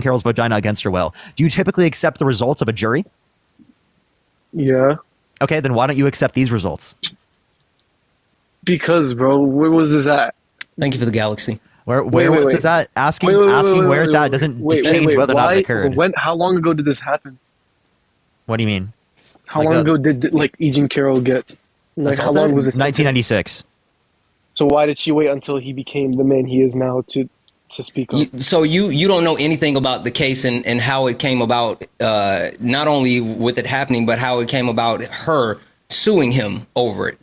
Carroll's vagina against her will. Do you typically accept the results of a jury? Yeah. Okay, then why don't you accept these results? Because, bro, where was this at? Thank you for the galaxy. Where was this at? Asking where it's at doesn't change whether or not it occurred. How long ago did this happen? What do you mean? How long ago did like E. Jean Carroll get? Like, how long was this? 1996. So why did she wait until he became the man he is now to speak up? So you don't know anything about the case and how it came about, not only with it happening, but how it came about her suing him over it.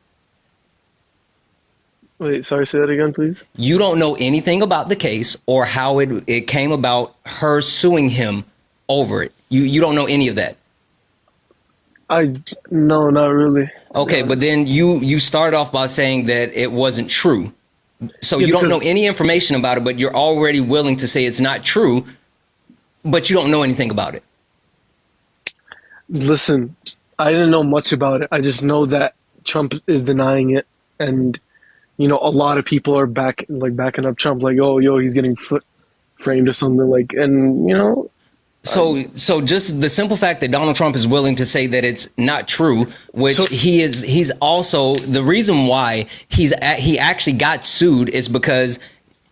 Wait, sorry, say that again, please. You don't know anything about the case or how it came about her suing him over it. You don't know any of that. No, not really. Okay, but then you started off by saying that it wasn't true. So Yeah, you don't know any information about it, but you're already willing to say it's not true, but you don't know anything about it. Listen, I didn't know much about it. I just know that Trump is denying it, and you know, a lot of people are backing up Trump, like, oh, yo, he's getting framed or something, like, and you know. So just the simple fact that Donald Trump is willing to say that it's not true, which he's also the reason why he actually got sued is because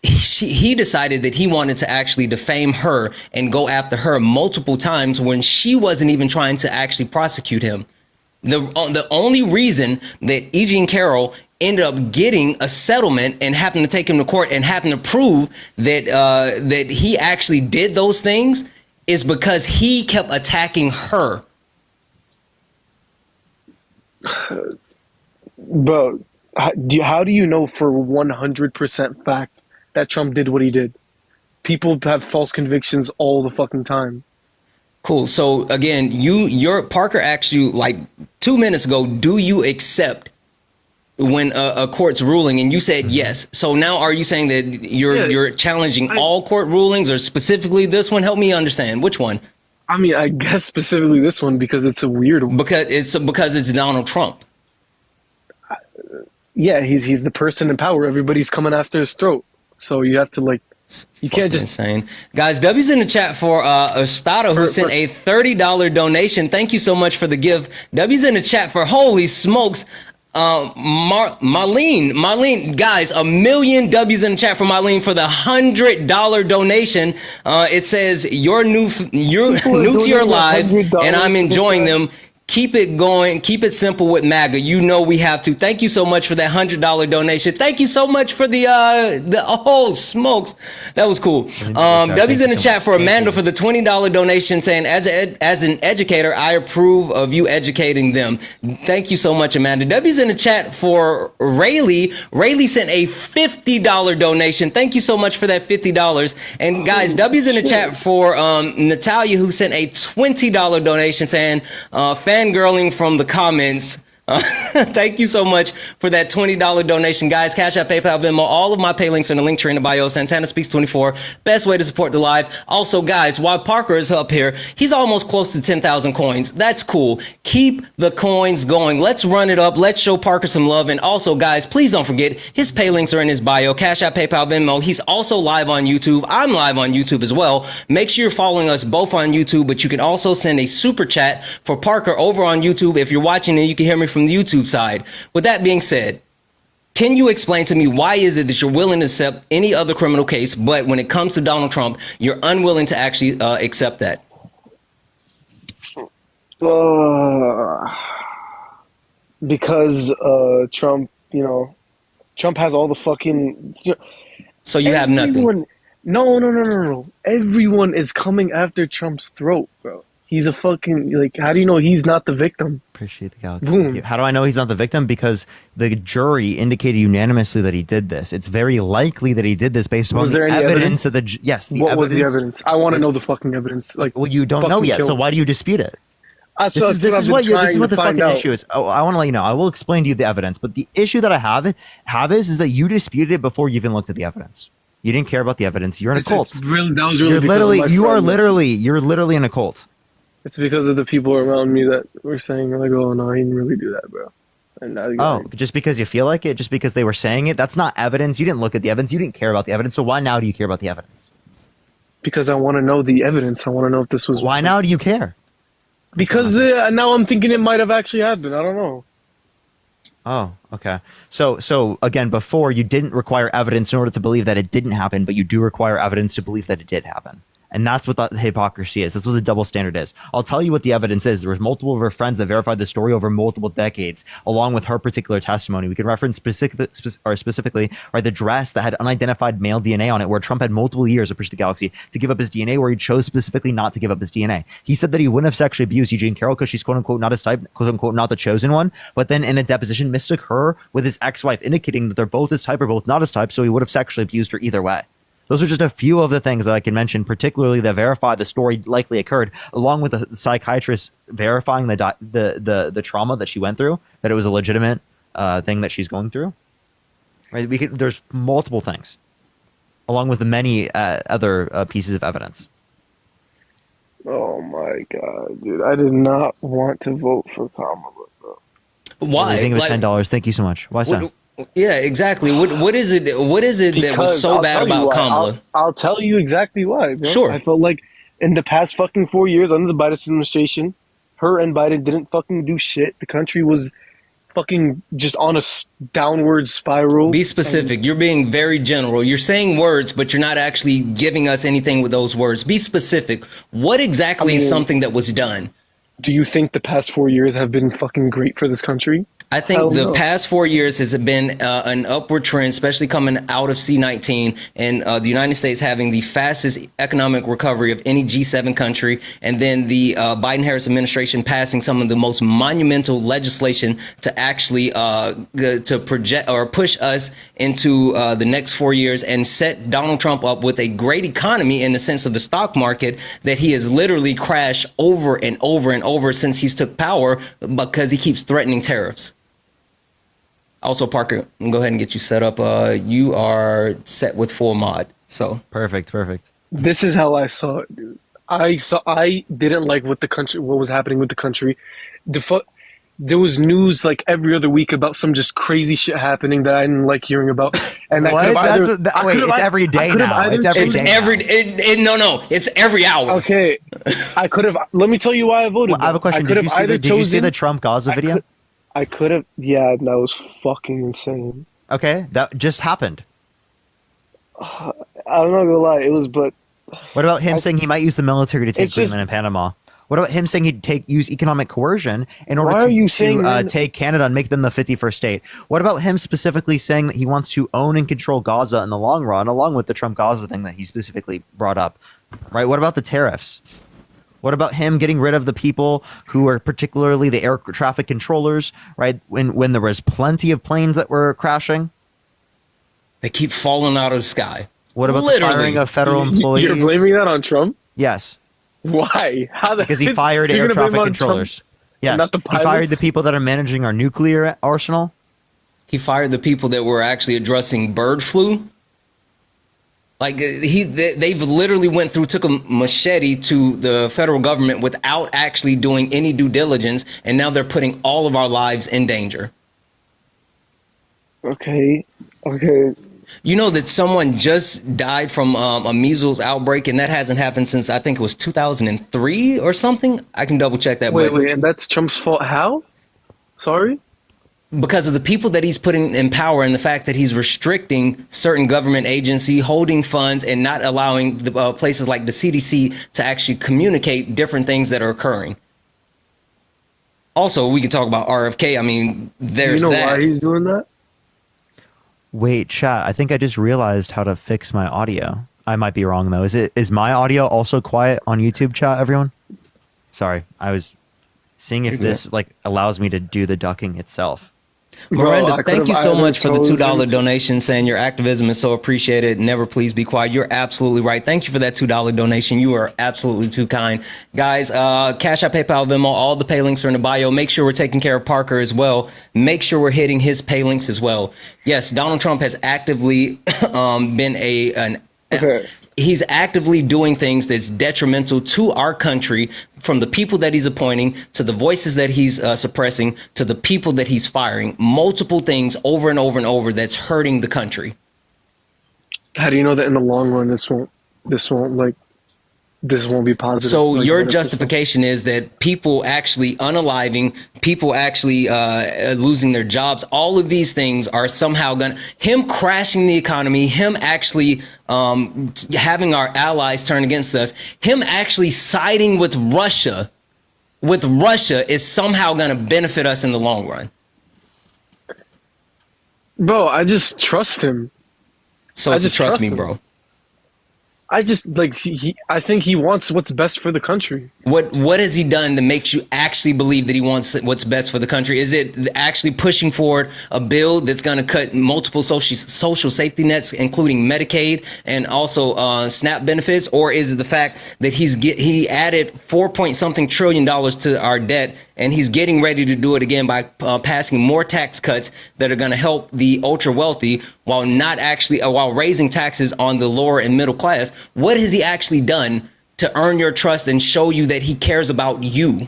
he decided that he wanted to actually defame her and go after her multiple times when she wasn't even trying to actually prosecute him. The only reason that E. Jean Carroll ended up getting a settlement and having to take him to court and having to prove that that he actually did those things is because he kept attacking her. Bro, how do you know for 100% fact that Trump did what he did? People have false convictions all the fucking time. Cool. So again, your Parker asked you like 2 minutes ago, do you accept when a court's ruling, and you said yes. So now are you saying that you're challenging all court rulings or specifically this one? Help me understand. Which one? I mean, I guess specifically this one because it's a weird one. Because it's Donald Trump. Yeah, he's the person in power. Everybody's coming after his throat. So you have to like, you can't just insane. Guys, W's in the chat for Estado, who sent a $30 donation. Thank you so much for the gift. W's in the chat for holy smokes. Marlene, guys, 1 million W's in the chat for Marlene for the $100 donation. It says you're new to your lives, and I'm enjoying them. Keep it going. Keep it simple with MAGA. You know we have to. Thank you so much for that $100 donation. Thank you so much for the oh smokes, that was cool. W's in the chat for Amanda for the $20 donation, saying as an educator, I approve of you educating them. Thank you so much, Amanda. W's in the chat for Rayleigh. Rayleigh sent a $50 donation. Thank you so much for that $50. And guys, W's in the chat for Natalia, who sent a $20 donation, saying fangirling from the comments. Thank you so much for that $20 donation, guys. Cash App, PayPal, Venmo, all of my pay links are in the link tree in the bio. Santana Speaks 24, best way to support the live. Also, guys, while Parker is up here, he's almost close to 10,000 coins. That's cool. Keep the coins going. Let's run it up. Let's show Parker some love. And also, guys, please don't forget his pay links are in his bio. Cash App, PayPal, Venmo. He's also live on YouTube. I'm live on YouTube as well. Make sure you're following us both on YouTube, but you can also send a super chat for Parker over on YouTube. If you're watching and you can hear me from the YouTube side. With that being said, can you explain to me why is it that you're willing to accept any other criminal case, but when it comes to Donald Trump, you're unwilling to actually accept that? Because Trump, you know, Trump has all the fucking. You know, so you have nothing. No. Everyone is coming after Trump's throat, bro. He's a fucking, like, how do you know he's not the victim? Appreciate the galaxy. How do I know he's not the victim? Because the jury indicated unanimously that he did this. It's very likely that he did this based upon the evidence of the, yes. What was the evidence? I want to know the fucking evidence. Like, well, you don't know yet, so why do you dispute it? This is what the fucking issue is. Oh, I want to let you know. I will explain to you the evidence, but the issue that I have is that you disputed it before you even looked at the evidence. You didn't care about the evidence. You're in a cult. You're literally in a cult. It's because of the people around me that were saying, like, oh, no, he didn't really do that, bro. And just because you feel like it? Just because they were saying it? That's not evidence. You didn't look at the evidence. You didn't care about the evidence. So why now do you care about the evidence? Because I want to know the evidence. I want to know if this was. Why now do you care? Because now I'm thinking it might have actually happened. I don't know. Oh, okay. So again, before you didn't require evidence in order to believe that it didn't happen, but you do require evidence to believe that it did happen. And that's what the hypocrisy is. That's what the double standard is. I'll tell you what the evidence is. There was multiple of her friends that verified the story over multiple decades, along with her particular testimony. We can reference specifically the dress that had unidentified male DNA on it, where Trump had multiple years to push the galaxy to give up his DNA, where he chose specifically not to give up his DNA. He said that he wouldn't have sexually abused Eugene Carroll because she's quote unquote not his type, quote unquote not the chosen one. But then in a deposition mistook her with his ex-wife, indicating that they're both his type or both not his type, so he would have sexually abused her either way. Those are just a few of the things that I can mention, particularly that verify the story likely occurred, along with the psychiatrist verifying the trauma that she went through, that it was a legitimate thing that she's going through. Right? There's multiple things, along with the many other pieces of evidence. Oh my god, dude! I did not want to vote for Kamala. Why? I think it was $10. Thank you so much. Why so? Yeah, exactly. What is it? What is it that was so bad about Kamala? I'll tell you exactly why. Bro. Sure. I felt like in the past fucking 4 years under the Biden administration, her and Biden didn't fucking do shit. The country was fucking just on a downward spiral. Be specific. You're being very general. You're saying words, but you're not actually giving us anything with those words. Be specific. What exactly is something that was done? Do you think the past 4 years have been fucking great for this country? I think the past 4 years has been an upward trend, especially coming out of C-19 and the United States having the fastest economic recovery of any G7 country. And then the Biden-Harris administration passing some of the most monumental legislation to actually to project or push us into the next 4 years and set Donald Trump up with a great economy in the sense of the stock market that he has literally crashed over and over and over since he's took power because he keeps threatening tariffs. Also, Parker, I'm gonna go ahead and get you set up. You are set with full mod. So perfect. This is how I saw it, dude. I didn't like what was happening with the country. There was news like every other week about some just crazy shit happening that I didn't like hearing about. And wait, it's every day now. It's every hour. Okay, I could have. Let me tell you why I voted. Well, I have a question. Did you see the Trump Gaza video? I could have. Yeah, that was fucking insane. Okay, that just happened. I'm not gonna lie, it was. But what about him saying he might use the military to take Greenland and Panama? What about him saying he'd use economic coercion in order to take Canada and make them the 51st state? What about him specifically saying that he wants to own and control Gaza in the long run, along with the Trump Gaza thing that he specifically brought up? Right? What about the tariffs? What about him getting rid of the people who are particularly the air traffic controllers, right? When there was plenty of planes that were crashing? They keep falling out of the sky. What about the firing of federal employees? You're blaming that on Trump? Yes. Why? Because he fired air traffic controllers. Yes. Not the pilots? He fired the people that are managing our nuclear arsenal. He fired the people that were actually addressing bird flu. Like they've literally took a machete to the federal government without actually doing any due diligence, and now they're putting all of our lives in danger. Okay. You know that someone just died from a measles outbreak, and that hasn't happened since I think it was 2003 or something. I can double check that. Wait, and that's Trump's fault? How? Sorry? Because of the people that he's putting in power and the fact that he's restricting certain government agency, holding funds, and not allowing the places like the CDC to actually communicate different things that are occurring. Also, we can talk about RFK. I mean, there's that. You know why he's doing that? Wait, chat. I think I just realized how to fix my audio. I might be wrong though. Is my audio also quiet on YouTube, chat, everyone? Sorry. I was seeing if this allows me to do the ducking itself. Miranda, thank you so much for the $2 donation, saying your activism is so appreciated. Never please be quiet. You're absolutely right. Thank you for that $2 donation. You are absolutely too kind. Guys, Cash App, PayPal, Venmo, all the pay links are in the bio. Make sure we're taking care of Parker as well. Make sure we're hitting his pay links as well. Yes, Donald Trump has actively been he's actively doing things that's detrimental to our country, from the people that he's appointing to the voices that he's suppressing to the people that he's firing. Multiple things over and over and over that's hurting the country. How do you know that in the long run this won't like this won't be positive. So like, your justification is that people actually unaliving, people actually losing their jobs, all of these things are somehow going to, him crashing the economy, him actually having our allies turn against us, him actually siding with Russia is somehow going to benefit us in the long run. Bro, I just trust him. So just trust me, bro. I just like I think he wants what's best for the country. What has he done that makes you actually believe that he wants what's best for the country? Is it actually pushing forward a bill that's going to cut multiple social safety nets, including Medicaid and also SNAP benefits, or is it the fact that he added $4 trillion to our debt, and he's getting ready to do it again by passing more tax cuts that are going to help the ultra wealthy while not actually while raising taxes on the lower and middle class? What has he actually done to earn your trust and show you that he cares about you?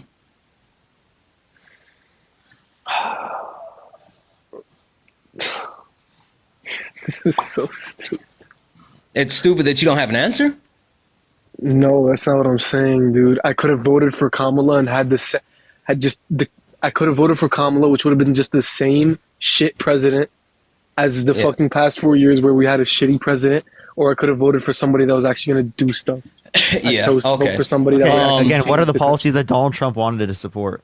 This is so stupid. It's stupid that you don't have an answer? No, that's not what I'm saying, dude. I could have voted for Kamala and I could have voted for Kamala, which would have been just the same shit president as the fucking past 4 years where we had a shitty president, or I could have voted for somebody that was actually going to do stuff. Yeah, okay. Vote for somebody that again, what are the policies that Donald Trump wanted to support?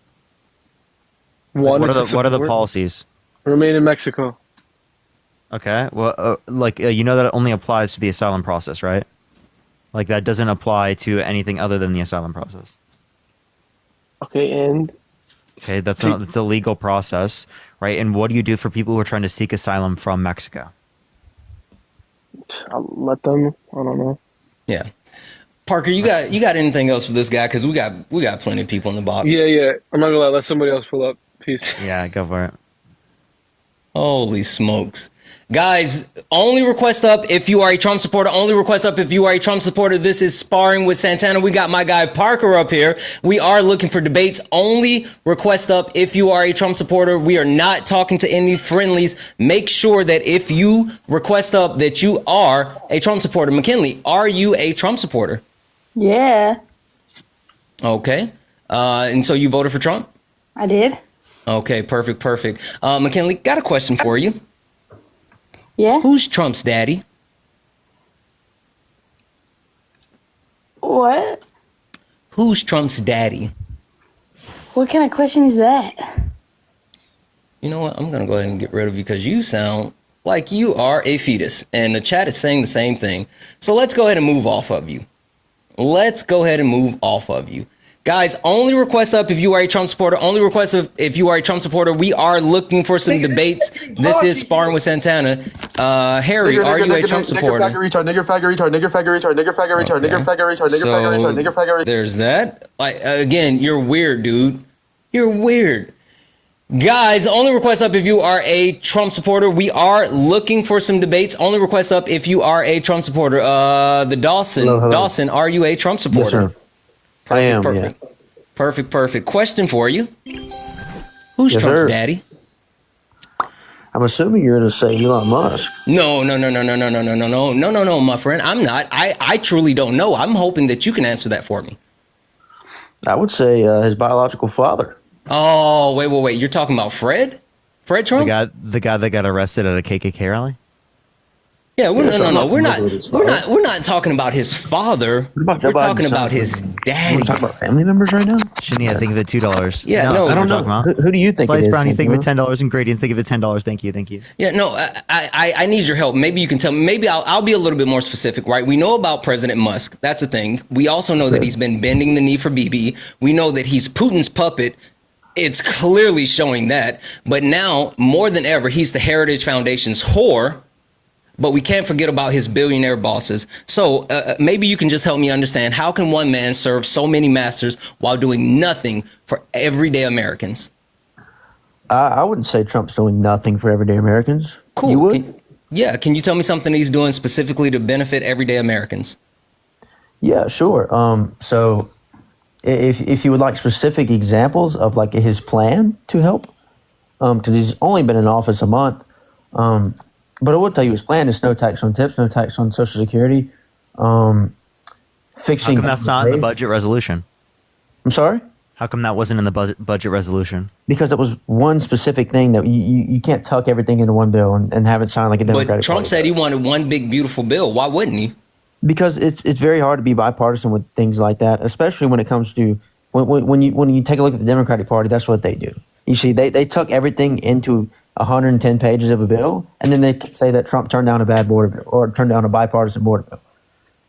What are the policies? Remain in Mexico. Okay, well, you know that it only applies to the asylum process, right? Like that doesn't apply to anything other than the asylum process. Okay, and okay, that's a legal process, right? And what do you do for people who are trying to seek asylum from Mexico? I'll let them. I don't know. Yeah, Parker, you got anything else for this guy? Because we got plenty of people in the box. Yeah. I'm not gonna lie. Let somebody else pull up. Peace. Yeah, go for it. Holy smokes. Guys, only request up if you are a Trump supporter. Only request up if you are a Trump supporter. This is Sparring with Santana. We got my guy Parker up here. We are looking for debates. Only request up if you are a Trump supporter. We are not talking to any friendlies. Make sure that if you request up that you are a Trump supporter. McKinley, are you a Trump supporter? Yeah. Okay. And so you voted for Trump? I did. Okay, perfect. McKinley, got a question for you. Yeah. Who's Trump's daddy? What? Who's Trump's daddy? What kind of question is that? You know what? I'm going to go ahead and get rid of you because you sound like you are a fetus. And the chat is saying the same thing. So let's go ahead and move off of you. Guys, only request up if you are a Trump supporter. Only request up if you are a Trump supporter. We are looking for some debates. This is Sparring with Santana. Harry, are you a Trump supporter? There's that. Again, you're weird, dude. You're weird. Guys, only request up if you are a Trump supporter. We are looking for some debates. Only request up if you are a Trump supporter. The Dawson. Hello. Dawson, are you a Trump supporter? Yes, sir. I am. Perfect. Perfect. Question for you. Who's Yes, Trump's sir. daddy? I'm assuming you're going to say Elon Musk. No, my friend. I'm not. I truly don't know. I'm hoping that you can answer that for me. I would say his biological father. Oh, wait. You're talking about Fred? Fred Trump? The guy that got arrested at a KKK rally? Yeah, Yes, I'm not we're familiar with his father. not talking about his father. about We're Joe Biden's talking about son? his We're daddy. talking about family members right now. Shania, think of it $2. Yeah, no, I I don't don't know. know. Who do you think Slice it is? brownies, think of it Santana? $10. Ingredients, think of it $10. Thank you. Yeah, no, I need your help. Maybe you can tell me. Maybe I'll be a little bit more specific, right? We know about President Musk. That's a thing. We also know that he's been bending the knee for Bibi. We know that he's Putin's puppet. It's clearly showing that. But now, more than ever, he's the Heritage Foundation's whore. But we can't forget about his billionaire bosses. So maybe you can just help me understand, how can one man serve so many masters while doing nothing for everyday Americans? I wouldn't say Trump's doing nothing for everyday Americans. Cool. You would? Can you tell me something he's doing specifically to benefit everyday Americans? Yeah, sure. So if you would like specific examples of like his plan to help, because he's only been in office a month, but I will tell you his plan is no tax on tips, no tax on Social Security, fixing. How come that's not in the budget resolution? I'm sorry? How come that wasn't in the budget resolution? Because it was one specific thing that you can't tuck everything into one bill and have it signed like a Democratic But Trump Party said he bill. wanted one big, beautiful bill. Why wouldn't he? Because it's very hard to be bipartisan with things like that, especially when it comes to when you take a look at the Democratic Party. That's what they do. You see, they tuck everything into 110 pages of a bill, and then they say that Trump turned down a bad border bill or turned down a bipartisan border bill.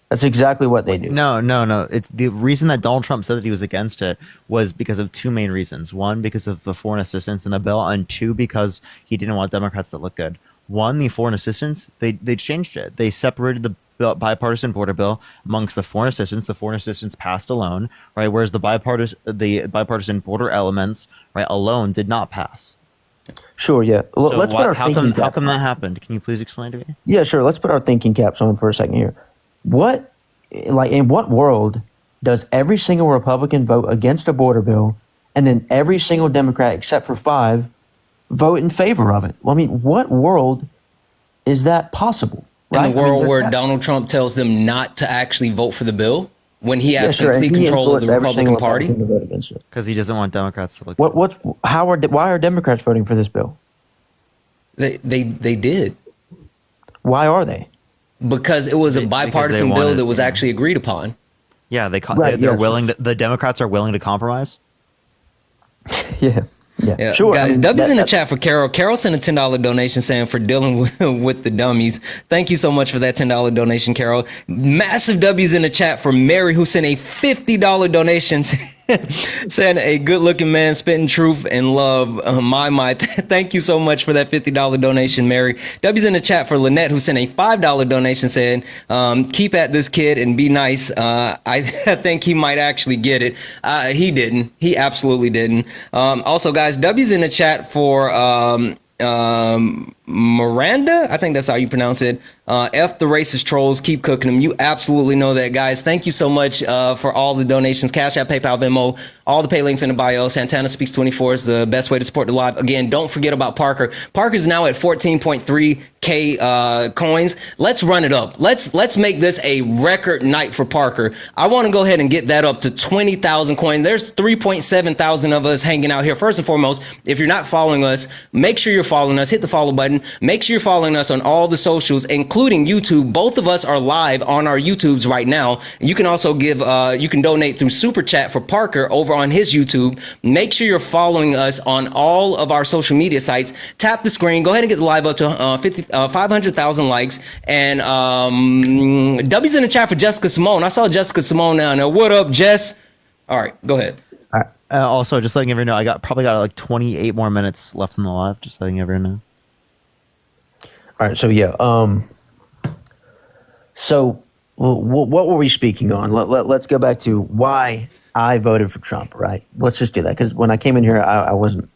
That's exactly what they do. No. It's the reason that Donald Trump said that he was against it was because of two main reasons. One, because of the foreign assistance in the bill, and two, because he didn't want Democrats to look good. One, the foreign assistance, they changed it. They separated the bipartisan border bill amongst the foreign assistance. The foreign assistance passed alone, right? Whereas the bipartisan border elements, right, alone did not pass. Sure, yeah. So Let's put our thinking how caps come on. that happened? Can you please explain to me? Yeah, sure. Let's put our thinking caps on for a second here. In what world does every single Republican vote against a border bill, and then every single Democrat except for 5 vote in favor of it? Well, I mean, what world is that possible? Right? In the world where Donald Trump tells them not to actually vote for the bill when he has and complete he control of the influenced every Republican single Party? Republican to vote against it. Because he doesn't want Democrats to look. Why are Democrats voting for this bill? They did. Why are they? Because it was a Because they bipartisan bill wanted- that was actually agreed upon. Yeah, Right, they're yes. willing. The Democrats are willing to compromise. Yeah. Yeah, Sure. guys, I mean, W's in the that's- chat for Carol. Carol sent a $10 donation saying for dealing with the dummies. Thank you so much for that $10 donation, Carol. Massive W's in the chat for Mary, who sent a $50 donation saying a good-looking man spitting truth and love. My. Thank you so much for that $50 donation, Mary. W's in the chat for Lynette, who sent a $5 donation saying, keep at this kid and be nice. I think he might actually get it. He didn't. He absolutely didn't. Also, guys, W's in the chat for Miranda. I think that's how you pronounce it. F the racist trolls. Keep cooking them. You absolutely know that, guys. Thank you so much for all the donations. Cash App, PayPal, Venmo, all the pay links in the bio. Santana Speaks 24 is the best way to support the live. Again, don't forget about Parker. Parker's now at 14.3K coins. Let's run it up. Let's make this a record night for Parker. I want to go ahead and get that up to 20,000 coins. There's 3.7 thousand of us hanging out here. First and foremost, if you're not following us, make sure you're following us. Hit the follow button. Make sure you're following us on all the socials, including YouTube. Both of us are live on our YouTubes right now. You can also you can donate through Super Chat for Parker over on his YouTube. Make sure you're following us on all of our social media sites. Tap the screen. Go ahead and get the live up to 500,000 likes. And W's in the chat for Jessica Simone. I saw Jessica Simone down there. What up, Jess? All right, go ahead. Also, just letting everyone know, I probably got like 28 more minutes left in the live. Just letting everyone know. All right. So yeah. So what were we speaking on? Let's go back to why I voted for Trump. Right. Let's just do that because when I came in here, I wasn't.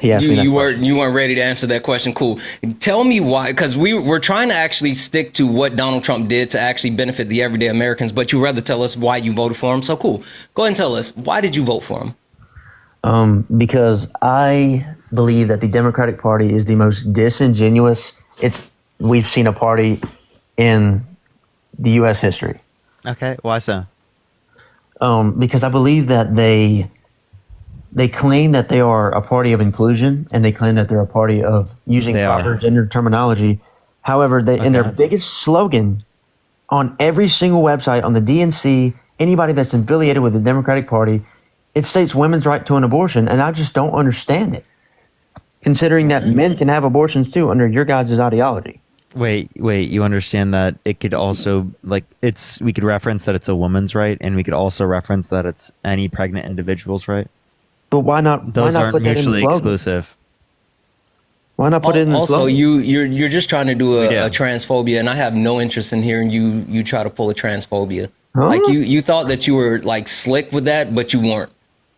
He asked me that question. You weren't ready to answer that question. Cool. Tell me why, because we're trying to actually stick to what Donald Trump did to actually benefit the everyday Americans, but you rather tell us why you voted for him. So cool. Go ahead and tell us, why did you vote for him? Because I believe that the Democratic Party is the most disingenuous. We've seen a party in the U.S. history. Okay, why so? Because I believe that they claim that they are a party of inclusion, and they claim that they're a party of using proper gender terminology. However, in their biggest slogan on every single website, on the DNC, anybody that's affiliated with the Democratic Party, it states women's right to an abortion, and I just don't understand it, considering that men can have abortions too under your guys' ideology. Wait, you understand that it could also, we could reference that it's a woman's right, and we could also reference that it's any pregnant individual's right? But why not? Those why not aren't put that in the mutually slogan? exclusive. Why not put it in the Also, slogan? you're just trying to do a transphobia, and I have no interest in hearing you try to pull a transphobia. Huh? Like you thought that you were like slick with that, but you weren't.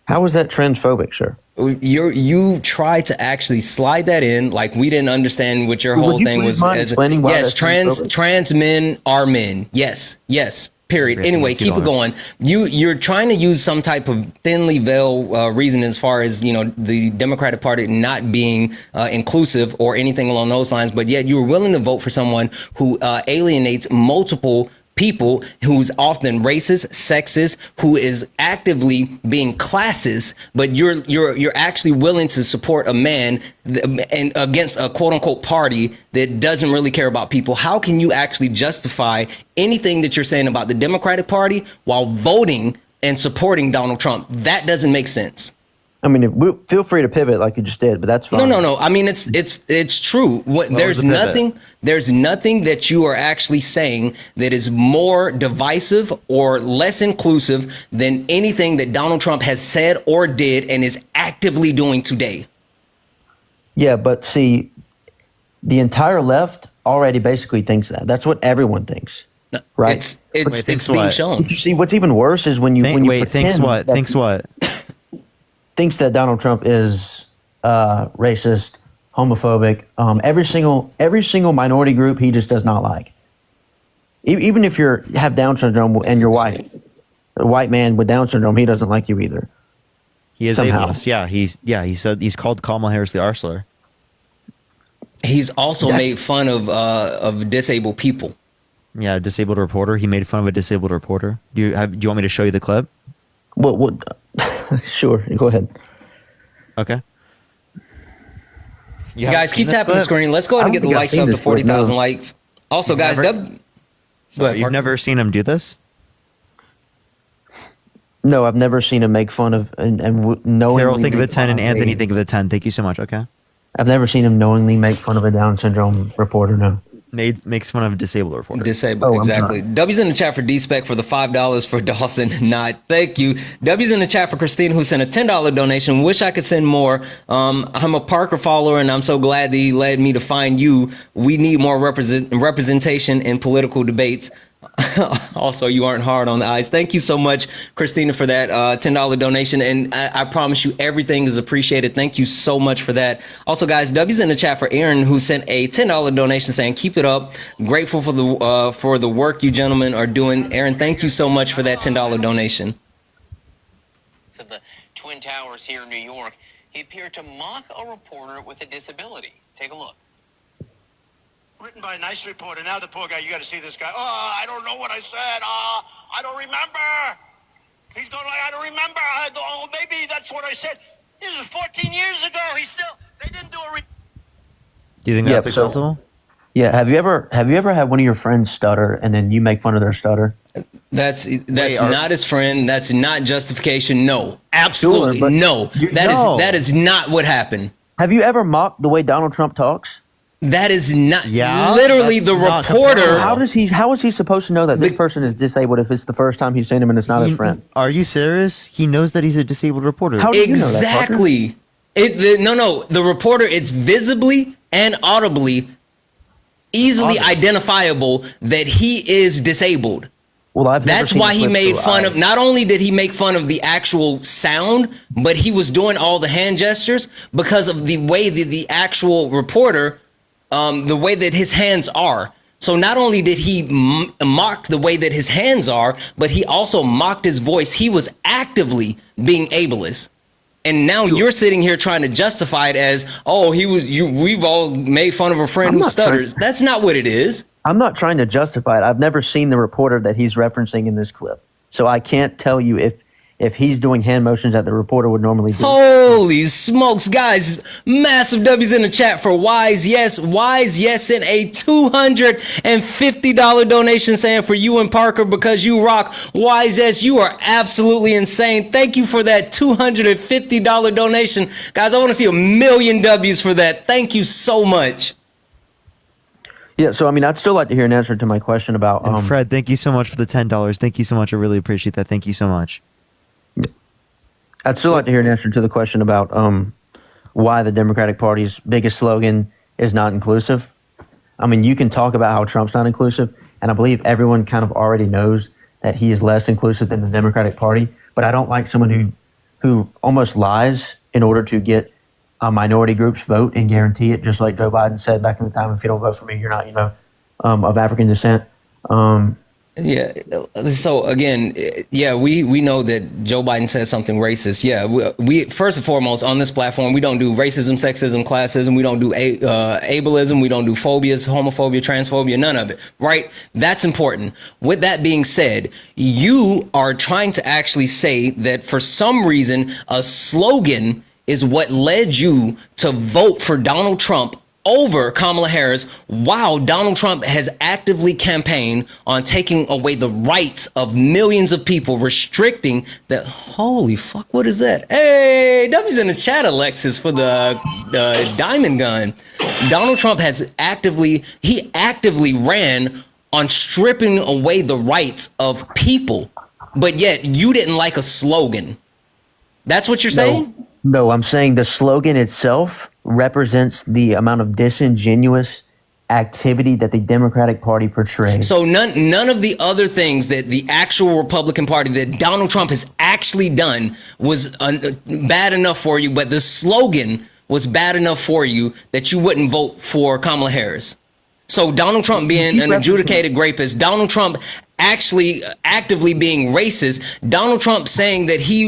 How was that transphobic, sir? You tried to actually slide that in, like we didn't understand what your Would whole you thing please was. mind explaining why Yes, that's transphobic? trans men are men. Yes. Period. Okay, Anyway, keep it $2. going. You're trying to use some type of thinly veiled reason as far as the Democratic Party not being inclusive or anything along those lines, but yet you were willing to vote for someone who alienates multiple people who's often racist, sexist, who is actively being classist, but you're actually willing to support a man and against a quote unquote party that doesn't really care about people. How can you actually justify anything that you're saying about the Democratic Party while voting and supporting Donald Trump? That doesn't make sense. I mean, feel free to pivot like you just did, but that's fine. No. I mean, it's true. There's nothing that you are actually saying that is more divisive or less inclusive than anything that Donald Trump has said or did and is actively doing today. Yeah, but see, the entire left already basically thinks that. That's what everyone thinks, right? It's being shown. But you see, what's even worse is when you pretend thinks what? Thinks that Donald Trump is racist, homophobic, every single minority group he just does not like. Even if you have Down syndrome and you're white, a white man with Down syndrome, he doesn't like you either. He is somehow. ableist. He said he's called Kamala Harris the Arsler. He's also made fun of disabled people. Yeah, a disabled reporter. He made fun of a disabled reporter. Do you want me to show you the clip? What? Sure, go ahead. Okay. Guys, keep tapping the screen. Let's go ahead and get the likes up to 40,000 likes. Also, guys, you've never seen him do this? No, I've never seen him make fun of and knowingly. Carol, think of a 10, and Anthony, think of a 10. Thank you so much. Okay. I've never seen him knowingly make fun of a Down syndrome reporter. No. Makes fun of a disabled reporter. Disabled, exactly. W's in the chat for D-Spec for the $5 for Dawson. Not thank you. W's in the chat for Christine, who sent a $10 donation. Wish I could send more. I'm a Parker follower, and I'm so glad that he led me to find you. We need more representation in political debates. Also, you aren't hard on the eyes. Thank you so much, Christina, for that $10 donation. And I promise you, everything is appreciated. Thank you so much for that. Also, guys, W's in the chat for Aaron, who sent a $10 donation saying, keep it up. Grateful for the work you gentlemen are doing. Aaron, thank you so much for that $10 donation. Of the Twin Towers here in New York, he appeared to mock a reporter with a disability. Take a look. Written by a nice reporter. Now the poor guy, you got to see this guy. Oh, I don't know what I said. I don't remember. He's going like, I don't remember. Oh, maybe that's what I said. This is 14 years ago. They didn't do a. Do you think that's acceptable? Yeah. Have you ever had one of your friends stutter and then you make fun of their stutter? That's not his friend. That's not justification. No, absolutely sure, no. That is not what happened. Have you ever mocked the way Donald Trump talks? That is not literally the reporter. How is he supposed to know that this person is disabled if it's the first time he's seen him and it's not his friend? Are you serious? He knows that he's a disabled reporter. How do you know that, exactly. The reporter, it's visibly and audibly easily identifiable that he is disabled. Well, that's why he made fun of. Not only did he make fun of the actual sound, but he was doing all the hand gestures because of the way that the actual reporter. The way that his hands are. So not only did he mock the way that his hands are, but he also mocked his voice. He was actively being ableist. And now you're sitting here trying to justify it as, we've all made fun of a friend who stutters. That's not what it is. I'm not trying to justify it. I've never seen the reporter that he's referencing in this clip. So I can't tell you if he's doing hand motions that the reporter would normally do. Holy smokes, guys. Massive W's in the chat for Wise Yes. Wise Yes sent a $250 donation saying for you and Parker because you rock. Wise Yes, you are absolutely insane. Thank you for that $250 donation. Guys, I want to see 1 million W's for that. Thank you so much. Yeah, so I mean, I'd still like to hear an answer to my question about... Fred, thank you so much for the $10. Thank you so much. I really appreciate that. Thank you so much. I'd still like to hear an answer to the question about why the Democratic Party's biggest slogan is not inclusive. I mean, you can talk about how Trump's not inclusive, and I believe everyone kind of already knows that he is less inclusive than the Democratic Party. But I don't like someone who almost lies in order to get a minority group's vote and guarantee it, just like Joe Biden said back in the time, if you don't vote for me, you're not, of African descent. Yeah. So again, yeah, we know that Joe Biden said something racist. Yeah, we first and foremost on this platform, we don't do racism, sexism, classism. We don't do ableism. We don't do phobias, homophobia, transphobia, none of it. Right? That's important. With that being said, you are trying to actually say that for some reason a slogan is what led you to vote for Donald Trump over Kamala Harris, while Donald Trump has actively campaigned on taking away the rights of millions of people, restricting that. Holy fuck, what is that? Hey, W's in the chat, Alexis, for the diamond gun. Donald Trump he actively ran on stripping away the rights of people, but yet you didn't like a slogan. That's what you're saying? No, I'm saying the slogan itself represents the amount of disingenuous activity that the Democratic Party portrays. So none of the other things that the actual Republican Party that Donald Trump has actually done was bad enough for you, but the slogan was bad enough for you that you wouldn't vote for Kamala Harris. So Donald Trump being an adjudicated rapist, Donald Trump actually actively being racist, Donald Trump saying that he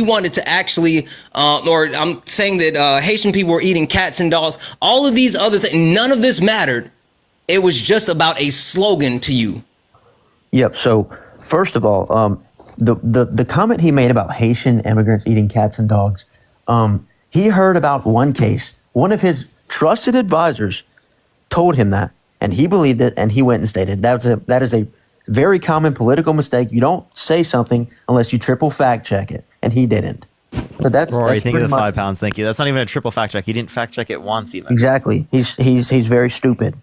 wanted to actually, or I'm saying that Haitian people were eating cats and dogs, all of these other things, none of this mattered. It was just about a slogan to you. Yep. So first of all, the comment he made about Haitian immigrants eating cats and dogs, he heard about one case. One of his trusted advisors told him that, and he believed it, and he went and stated that is a very common political mistake. You don't say something unless you triple fact check it, and he didn't. But Rory, thank you for the £5. Thank you. That's not even a triple fact check. He didn't fact check it once even. Exactly. He's very stupid.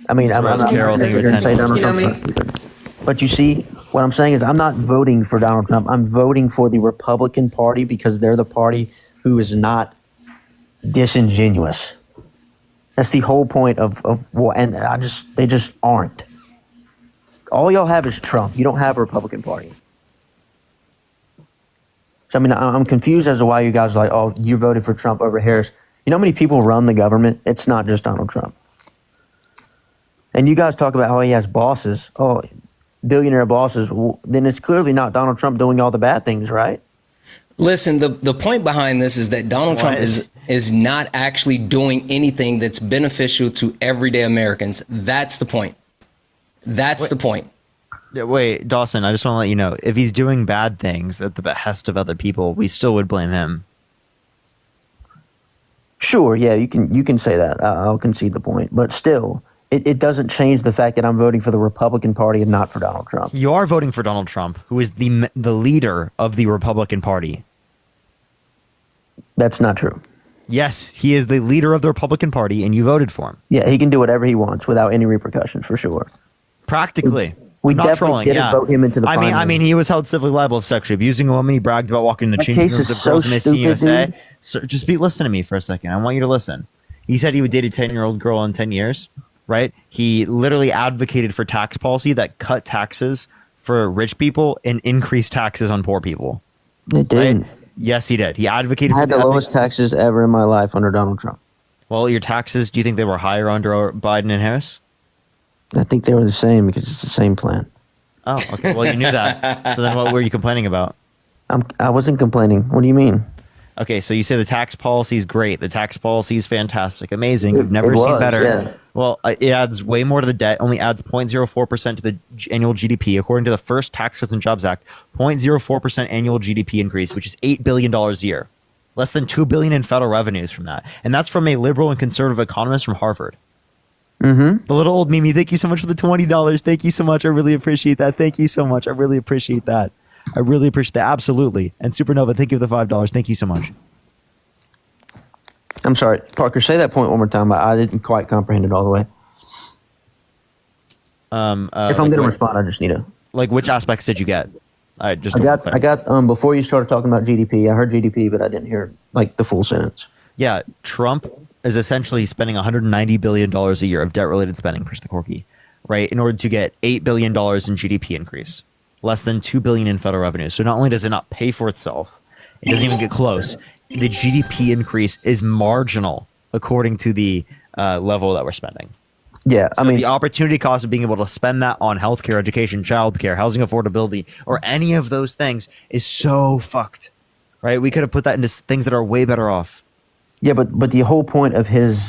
I mean, I'm not Carol, going to say Donald Trump's stupid. But you see, what I'm saying is I'm not voting for Donald Trump. I'm voting for the Republican Party because they're the party who is not disingenuous. That's the whole point of and they just aren't. All y'all have is Trump. You don't have a Republican Party. So, I mean, I'm confused as to why you guys are like, oh, you voted for Trump over Harris. You know how many people run the government? It's not just Donald Trump. And you guys talk about how he has bosses. Oh, billionaire bosses. Well, then it's clearly not Donald Trump doing all the bad things, right? Listen, the point behind this is that Donald Trump is not actually doing anything that's beneficial to everyday Americans. That's the point. That's the point. Wait, Dawson, I just want to let you know, if he's doing bad things at the behest of other people, we still would blame him. Sure, yeah, you can say that. I'll concede the point. But still, it doesn't change the fact that I'm voting for the Republican Party and not for Donald Trump. You are voting for Donald Trump, who is the leader of the Republican Party. That's not true. Yes, he is the leader of the Republican Party, and you voted for him. Yeah, he can do whatever he wants without any repercussions, for sure. Practically. We definitely didn't vote him into the primary. I mean, he was held civilly liable of sexually abusing a woman. He bragged about walking in the That changing case rooms is of so girls in Miss Teen stupid, USA. dude. So just listen to me for a second. I want you to listen. He said he would date a 10-year-old girl in 10 years, right? He literally advocated for tax policy that cut taxes for rich people and increased taxes on poor people. It didn't. Right? Yes, he did. He advocated I had for the lowest taxes ever in my life under Donald Trump. Well, your taxes, do you think they were higher under Biden and Harris? I think they were the same because it's the same plan. Oh, okay. Well, you knew that. So then what were you complaining about? I wasn't complaining. What do you mean? Okay, so you say the tax policy is great. The tax policy is fantastic, amazing. You've never It seen was, better. yeah. Well, it adds way more to the debt. Only adds 0.04% to the annual GDP, according to the first Tax Cuts and Jobs Act. 0.04% annual GDP increase, which is $8 billion a year. Less than $2 billion in federal revenues from that, and that's from a liberal and conservative economist from Harvard. Mm-hmm. The little old Mimi, thank you so much for the $20. Thank you so much. I really appreciate that. Thank you so much. I really appreciate that. I really appreciate that. Absolutely. And Supernova, thank you for the $5. Thank you so much. I'm sorry, Parker. Say that point one more time. I didn't quite comprehend it all the way. If I'm going to respond, I just need to. Like, which aspects did you get? I got before you started talking about GDP. I heard GDP, but I didn't hear like the full sentence. Yeah, Trump is essentially spending $190 billion a year of debt-related spending, push the corky, right, in order to get $8 billion in GDP increase, less than $2 billion in federal revenue. So not only does it not pay for itself, it doesn't even get close. The GDP increase is marginal according to the level that we're spending. Yeah, I mean, the opportunity cost of being able to spend that on healthcare, education, childcare, housing affordability, or any of those things is so fucked, right? We could have put that into things that are way better off. yeah, but the whole point of his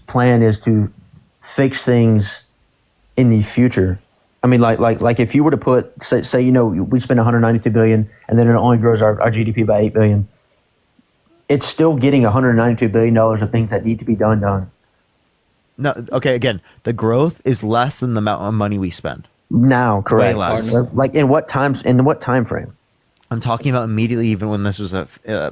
plan is to fix things in the future. I mean, like if you were to put say we spend 192 billion and then it only grows our GDP by 8 billion, it's still getting 192 billion dollars of things that need to be done. No, okay. Again, the growth is less than the amount of money we spend. Now, correct. Way less. Like in what time frame? I'm talking about immediately, even when this was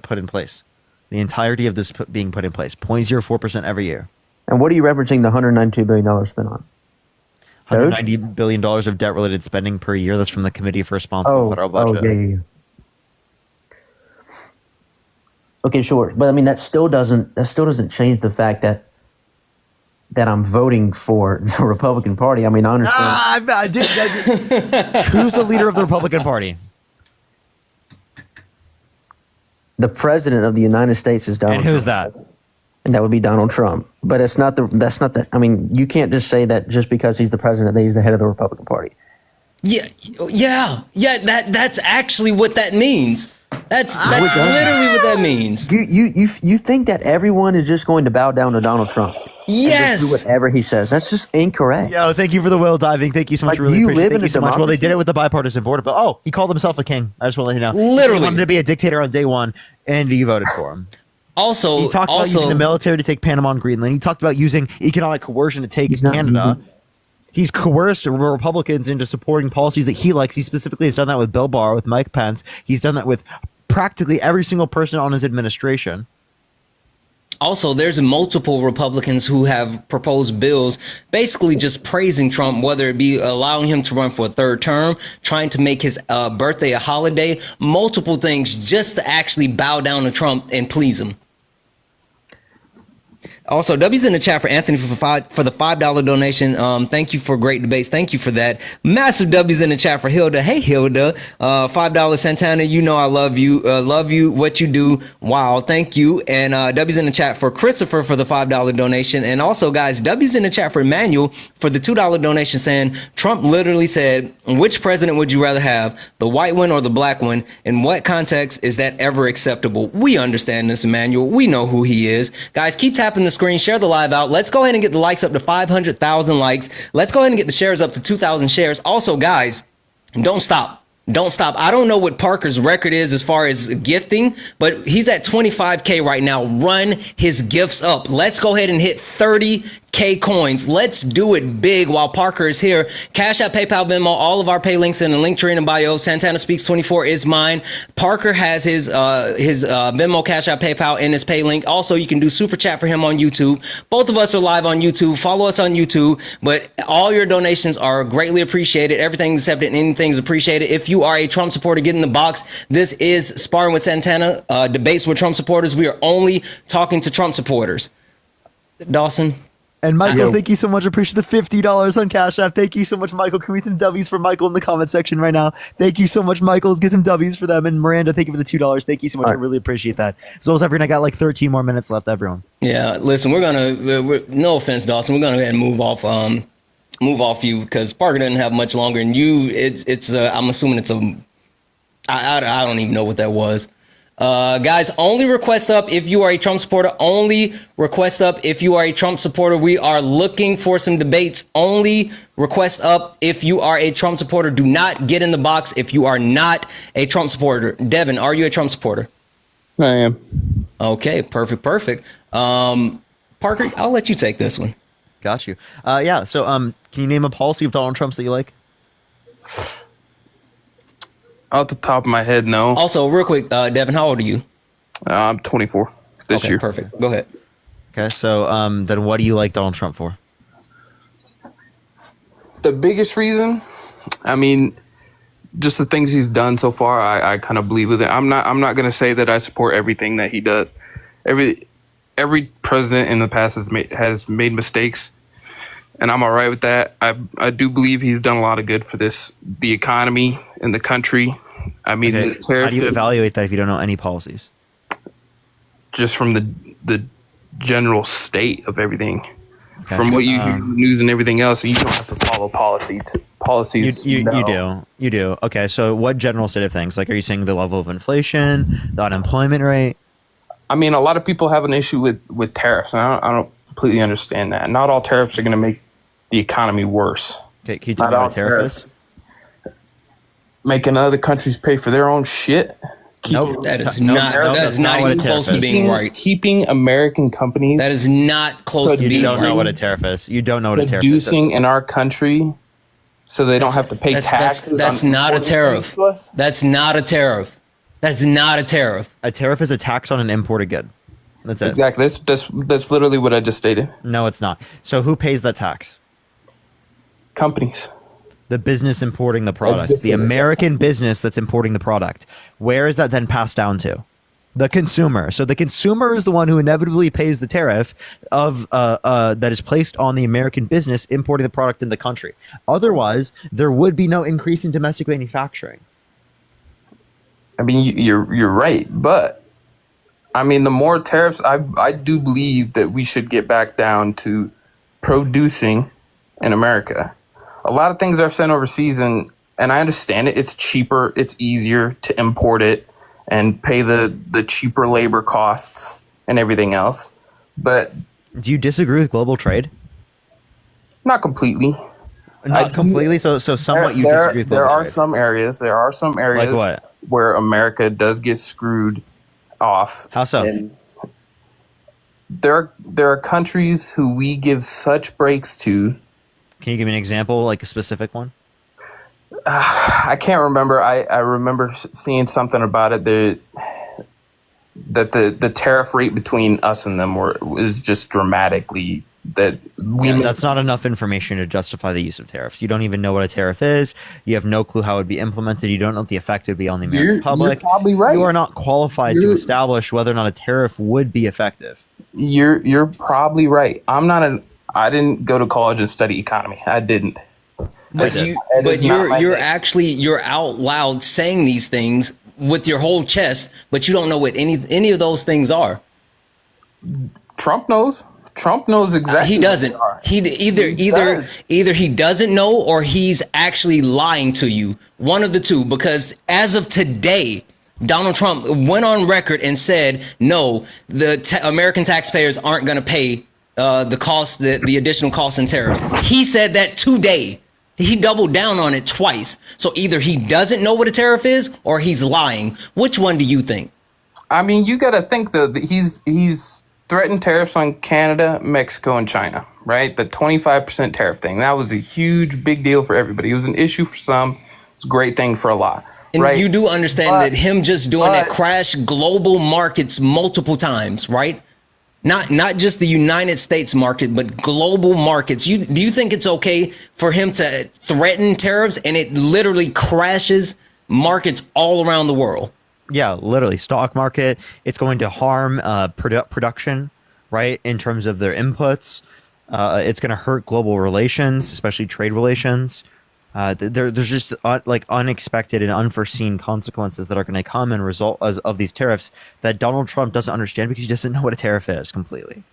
put in place. The entirety of this being put in place, 0.04% every year. And what are you referencing the $192 billion spent on? $190 billion of debt-related spending per year. That's from the Committee for Responsible Federal Budget. Yeah. Okay, sure, but I mean that still doesn't change the fact that I'm voting for the Republican Party. I mean, I understand. Who's the leader of the Republican Party? The president of the United States is Donald And who's Trump. that? And that would be Donald Trump. But that's not the. I mean, you can't just say that just because he's the president that he's the head of the Republican Party. Yeah. That's actually what that means. That's literally what that means. You think that everyone is just going to bow down to Donald Trump? Yes. And just do whatever he says. That's just incorrect. Yo, thank you for the whale diving. Thank you so much. Like, do you live in a so much. Well, they did democracy? it with the bipartisan border, but he called himself a king. I just want to let you know. Literally. He wanted to be a dictator on day one, and you voted for him. Also, He talked about using the military to take Panama and Greenland. He talked about using economic coercion to take Canada. He's coerced Republicans into supporting policies that he likes. He specifically has done that with Bill Barr, with Mike Pence. He's done that with practically every single person on his administration. Also, there's multiple Republicans who have proposed bills basically just praising Trump, whether it be allowing him to run for a third term, trying to make his birthday a holiday, multiple things just to actually bow down to Trump and please him. Also, W's in the chat for Anthony for the $5 donation. Thank you for great debates. Thank you for that. Massive W's in the chat for Hilda. Hey, Hilda. $5 Santana. You know I love you. Love you. What you do. Wow. Thank you. And W's in the chat for Christopher for the $5 donation. And also, guys, W's in the chat for Emmanuel for the $2 donation, saying Trump literally said, which president would you rather have, the white one or the black one? In what context is that ever acceptable? We understand this, Emmanuel. We know who he is. Guys, keep tapping the screen, share the live out. Let's go ahead and get the likes up to 500,000 likes. Let's go ahead and get the shares up to 2,000 shares. Also, guys, don't stop. Don't stop. I don't know what Parker's record is as far as gifting, but he's at 25K right now. Run his gifts up. Let's go ahead and hit 30K coins. Let's do it big while Parker is here. Cash App, PayPal, Venmo, all of our pay links in the link tree in the bio. Santana Speaks 24 is mine. Parker has his Venmo, Cash App, PayPal in his pay link. Also, you can do super chat for him on YouTube. Both of us are live on YouTube. Follow us on YouTube. But all your donations are greatly appreciated. Everything's accepted and anything's appreciated. If you are a Trump supporter, get in the box. This is Sparring with Santana, debates with Trump supporters. We are only talking to Trump supporters. Dawson. And Michael, thank you so much. Appreciate the $50 on Cash App. Thank you so much, Michael. Can we get some W's for Michael in the comment section right now? Thank you so much, Michael. Let's get some W's for them. And Miranda, thank you for the $2. Thank you so much. I really appreciate that. As well as everyone, I got like 13 more minutes left, everyone. Yeah, listen, no offense, Dawson. We're gonna go ahead and move off you because Parker doesn't have much longer, and I'm assuming it's I don't even know what that was. Guys, only request up if you are a Trump supporter. Only request up if you are a Trump supporter. We are looking for some debates. Only request up if you are a Trump supporter. Do not get in the box if you are not a Trump supporter. Devin, are you a Trump supporter? I am. Okay, perfect. Parker, I'll let you take this one. Got you. Yeah. So, can you name a policy of Donald Trump's that you like? Off the top of my head, no. Also, real quick, Devin, how old are you? I'm 24 this year. Perfect. Go ahead. Okay. So, then what do you like Donald Trump for? The biggest reason, I mean, just the things he's done so far, I kind of believe with it. I'm not going to say that I support everything that he does. Every president in the past has made mistakes, and I'm all right with that. I do believe he's done a lot of good for the economy and the country. I mean, how do you evaluate that if you don't know any policies? Just from the general state of everything. from what you hear in the news and everything else, you don't have to follow policies. You do. Okay, so what general state of things? Like, are you saying the level of inflation, the unemployment rate? I mean, a lot of people have an issue with tariffs, and I don't completely understand that. Not all tariffs are going to make the economy worse. Okay, can you tell me what a tariff is? Making other countries pay for their own shit. Nope, that is not even close to being right. Keeping American companies. That is not close to being right. You don't know what a tariff is. You don't know what a tariff is. Producing in our country, so they don't have to pay taxes. That's not a tariff. That's not a tariff. That's not a tariff. A tariff is a tax on an imported good. That's it. Exactly. That's literally what I just stated. No, it's not. So who pays that tax? Companies. The business importing the product. The American business that's importing the product. Where is that then passed down to? The consumer. So the consumer is the one who inevitably pays the tariff of that is placed on the American business importing the product in the country. Otherwise, there would be no increase in domestic manufacturing. I mean, you're right, but I mean, the more tariffs, I do believe that we should get back down to producing in America. A lot of things are sent overseas, and I understand it. It's cheaper, it's easier to import it and pay the cheaper labor costs and everything else. But do you disagree with global trade? Not completely. Not completely. So somewhat you disagree with global trade. There are some areas. Like what? Where America does get screwed off. How so? And there are countries who we give such breaks to. Can you give me an example, like a specific one? I can't remember. I remember seeing something about it that the tariff rate between us and them is just dramatically that's not enough information to justify the use of tariffs. You don't even know what a tariff is. You have no clue how it would be implemented. You don't know what the effect would be on the American public. You're probably right. You are not qualified to establish whether or not a tariff would be effective. You're probably right. I didn't go to college and study economy. I didn't. But you're out loud saying these things with your whole chest, but you don't know what any of those things are. Trump knows. Trump knows exactly. He doesn't. Either he doesn't know or he's actually lying to you. One of the two, because as of today, Donald Trump went on record and said, no, the American taxpayers aren't going to pay the cost, the additional costs and tariffs. He said that today. He doubled down on it twice. So either he doesn't know what a tariff is or he's lying. Which one do you think? I mean, you got to think though that he's threatened tariffs on Canada, Mexico, and China, right? The 25% tariff thing. That was a huge, big deal for everybody. It was an issue for some. It's a great thing for a lot. And right? you do understand that him just doing that crashed global markets multiple times, right? Not just the United States market, but global markets. Do you think it's okay for him to threaten tariffs and it literally crashes markets all around the world? Yeah, literally stock market. It's going to harm production, right? In terms of their inputs, it's going to hurt global relations, especially trade relations. There's just unexpected and unforeseen consequences that are going to come and result of these tariffs that Donald Trump doesn't understand because he doesn't know what a tariff is completely.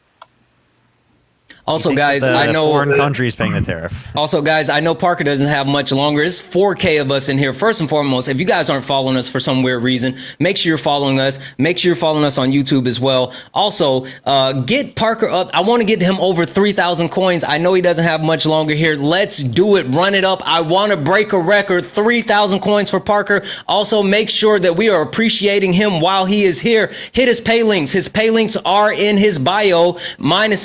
Also, guys, I know foreign countries paying the tariff. Also, guys, I know Parker doesn't have much longer. It's 4K of us in here. First and foremost, if you guys aren't following us for some weird reason, make sure you're following us. Make sure you're following us on YouTube as well. Also, get Parker up. I want to get him over 3,000 coins. I know he doesn't have much longer here. Let's do it. Run it up. I want to break a record. 3,000 coins for Parker. Also, make sure that we are appreciating him while he is here. Hit his pay links. His pay links are in his bio. Mine is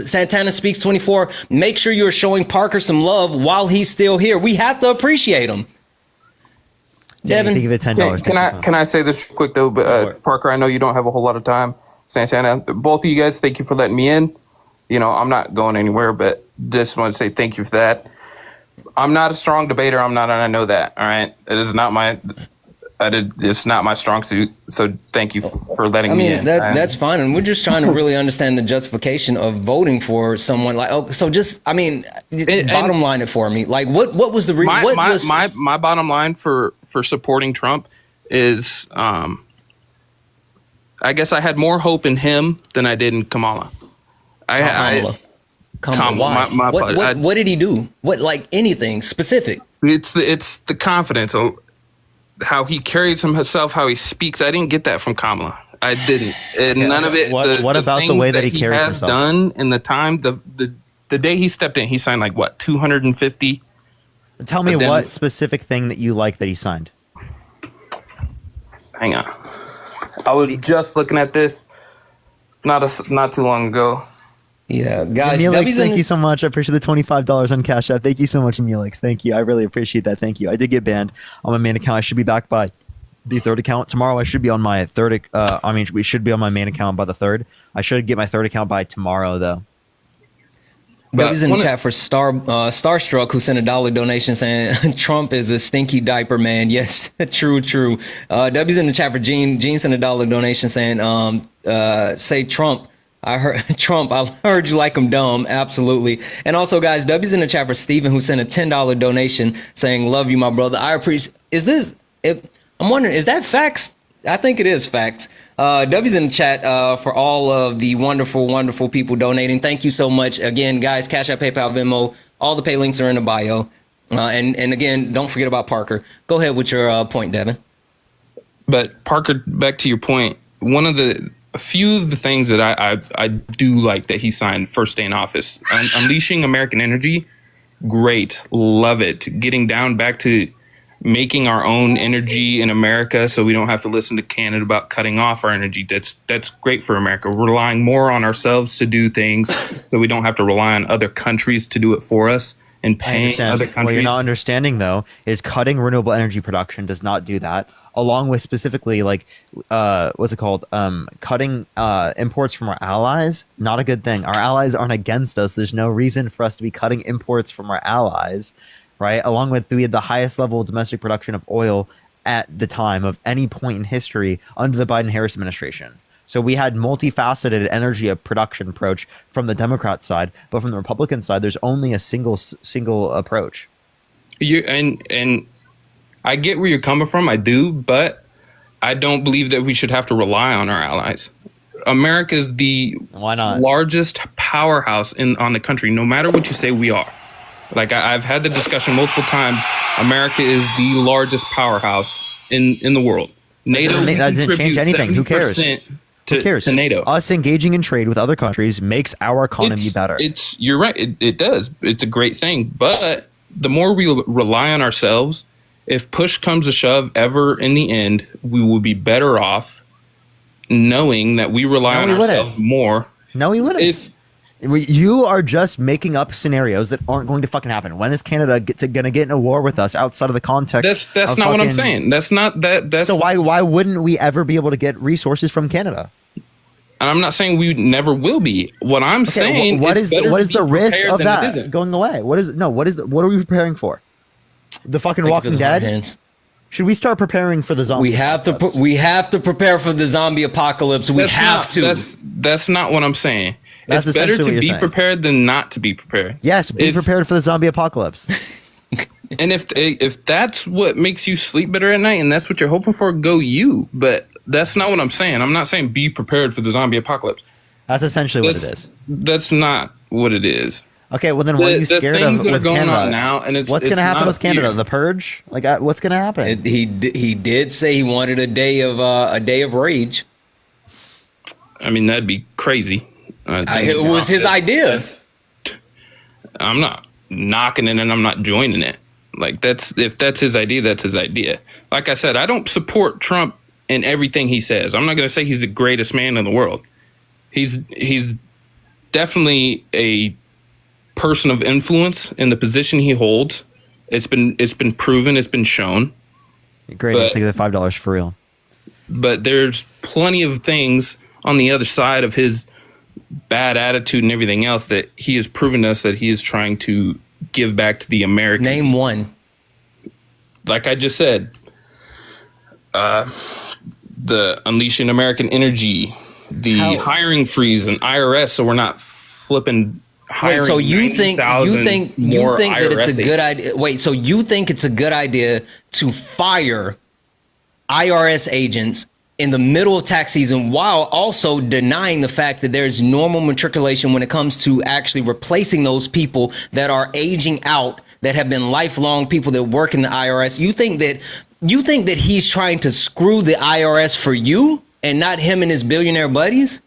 Santana Speaks 24. Make sure you're showing Parker some love while he's still here. We have to appreciate him. Devin, give it $10. Can I say this quick though? But Parker, I know you don't have a whole lot of time. Santana, both of you guys, thank you for letting me in. You know, I'm not going anywhere, but just want to say thank you for that. I'm not a strong debater. And I know that. All right, it is not my. It's not my strong suit, so thank you for letting me in. That's fine, and we're just trying to really understand the justification of voting for someone like. Oh, so just, bottom line it for me. Like, what was the my bottom line for supporting Trump is, I guess I had more hope in him than I did in Kamala. Kamala, why? What did he do? What, like, anything specific? It's the confidence of how he carries himself, how he speaks. I didn't get that from Kamala. I didn't. And none of it. What about the way that he carries has himself? done in the time the day he stepped in, he signed like what 250. Tell me what specific thing that you like that he signed. Hang on, I was just looking at this not too long ago. Yeah, guys. Neelix, thank you so much. I appreciate the $25 on Cash App. Thank you so much, Neelix. Thank you. I really appreciate that. Thank you. I did get banned on my main account. I should be back by the third account tomorrow. I should be on my third. We should be on my main account by the third. I should get my third account by tomorrow, though. W's in the chat for Starstruck, who sent $1 donation saying Trump is a stinky diaper man. Yes, true. W's in the chat for Gene. Gene sent $1 donation saying say Trump. I heard Trump. I heard you like him dumb. Absolutely. And also, guys, W's in the chat for Steven, who sent a $10 donation saying love you, my brother. I appreciate. I'm wondering, is that facts? I think it is facts. W's in the chat for all of the wonderful, wonderful people donating. Thank you so much. Again, guys, Cash App, PayPal, Venmo, all the pay links are in the bio. And again, don't forget about Parker. Go ahead with your point, Devin. But Parker, back to your point, a few of the things that I do like that he signed first day in office, unleashing American energy, great, love it. Getting down back to making our own energy in America, so we don't have to listen to Canada about cutting off our energy. That's great for America. We're relying more on ourselves to do things, so we don't have to rely on other countries to do it for us and paying other countries. What you're not understanding, though, is cutting renewable energy production does not do that. Along with specifically, like, what's it called? Cutting imports from our allies, not a good thing. Our allies aren't against us. There's no reason for us to be cutting imports from our allies. Right, along with we had the highest level of domestic production of oil at the time of any point in history under the Biden-Harris administration. So we had multifaceted energy production approach from the Democrat side, but from the Republican side, there's only a single approach. And I get where you're coming from. I do, but I don't believe that we should have to rely on our allies. America is the largest powerhouse on the country. No matter what you say, we are. Like I've had the discussion multiple times. America is the largest powerhouse in the world. NATO that doesn't change anything. Who cares? Who cares? To NATO. Us engaging in trade with other countries makes our economy better. You're right. It does. It's a great thing. But the more we rely on ourselves, if push comes to shove ever in the end, we will be better off knowing that we rely on ourselves more. No, we wouldn't. You are just making up scenarios that aren't going to fucking happen. When is Canada going to get in a war with us outside of the context? That's not what I'm saying. That's not that. That's so why wouldn't we ever be able to get resources from Canada? And I'm not saying we never will be. What I'm saying what is the risk of that going away? What are we preparing for? The fucking Walking Dead? Should we start preparing for the zombie? We have to prepare for the zombie apocalypse. That's not what I'm saying. It's better to be prepared than not to be prepared. Yes, be prepared for the zombie apocalypse. And if that's what makes you sleep better at night and that's what you're hoping for, go you. But that's not what I'm saying. I'm not saying be prepared for the zombie apocalypse. That's essentially what it is. That's not what it is. Okay, well then what are you scared of with Canada? Now, and what's going to happen with Canada? The purge? Like what's going to happen? He did say he wanted a day of rage. I mean, that'd be crazy. It was his idea. I'm not knocking it and I'm not joining it. Like if that's his idea, that's his idea. Like I said, I don't support Trump in everything he says. I'm not going to say he's the greatest man in the world. He's definitely a person of influence in the position he holds. It's been proven. It's been shown. Great. Let's take the $5 for real. But there's plenty of things on the other side of his bad attitude and everything else that he has proven to us that he is trying to give back to the American. Name one. Like I just said, the unleashing American energy, the hiring freeze and IRS, so we're not flipping hiring. Wait, so you think that it's a good idea? Wait, so you think it's a good idea to fire IRS agents in the middle of tax season, while also denying the fact that there's normal matriculation when it comes to actually replacing those people that are aging out, that have been lifelong people that work in the IRS. You think that he's trying to screw the IRS for you and not him and his billionaire buddies?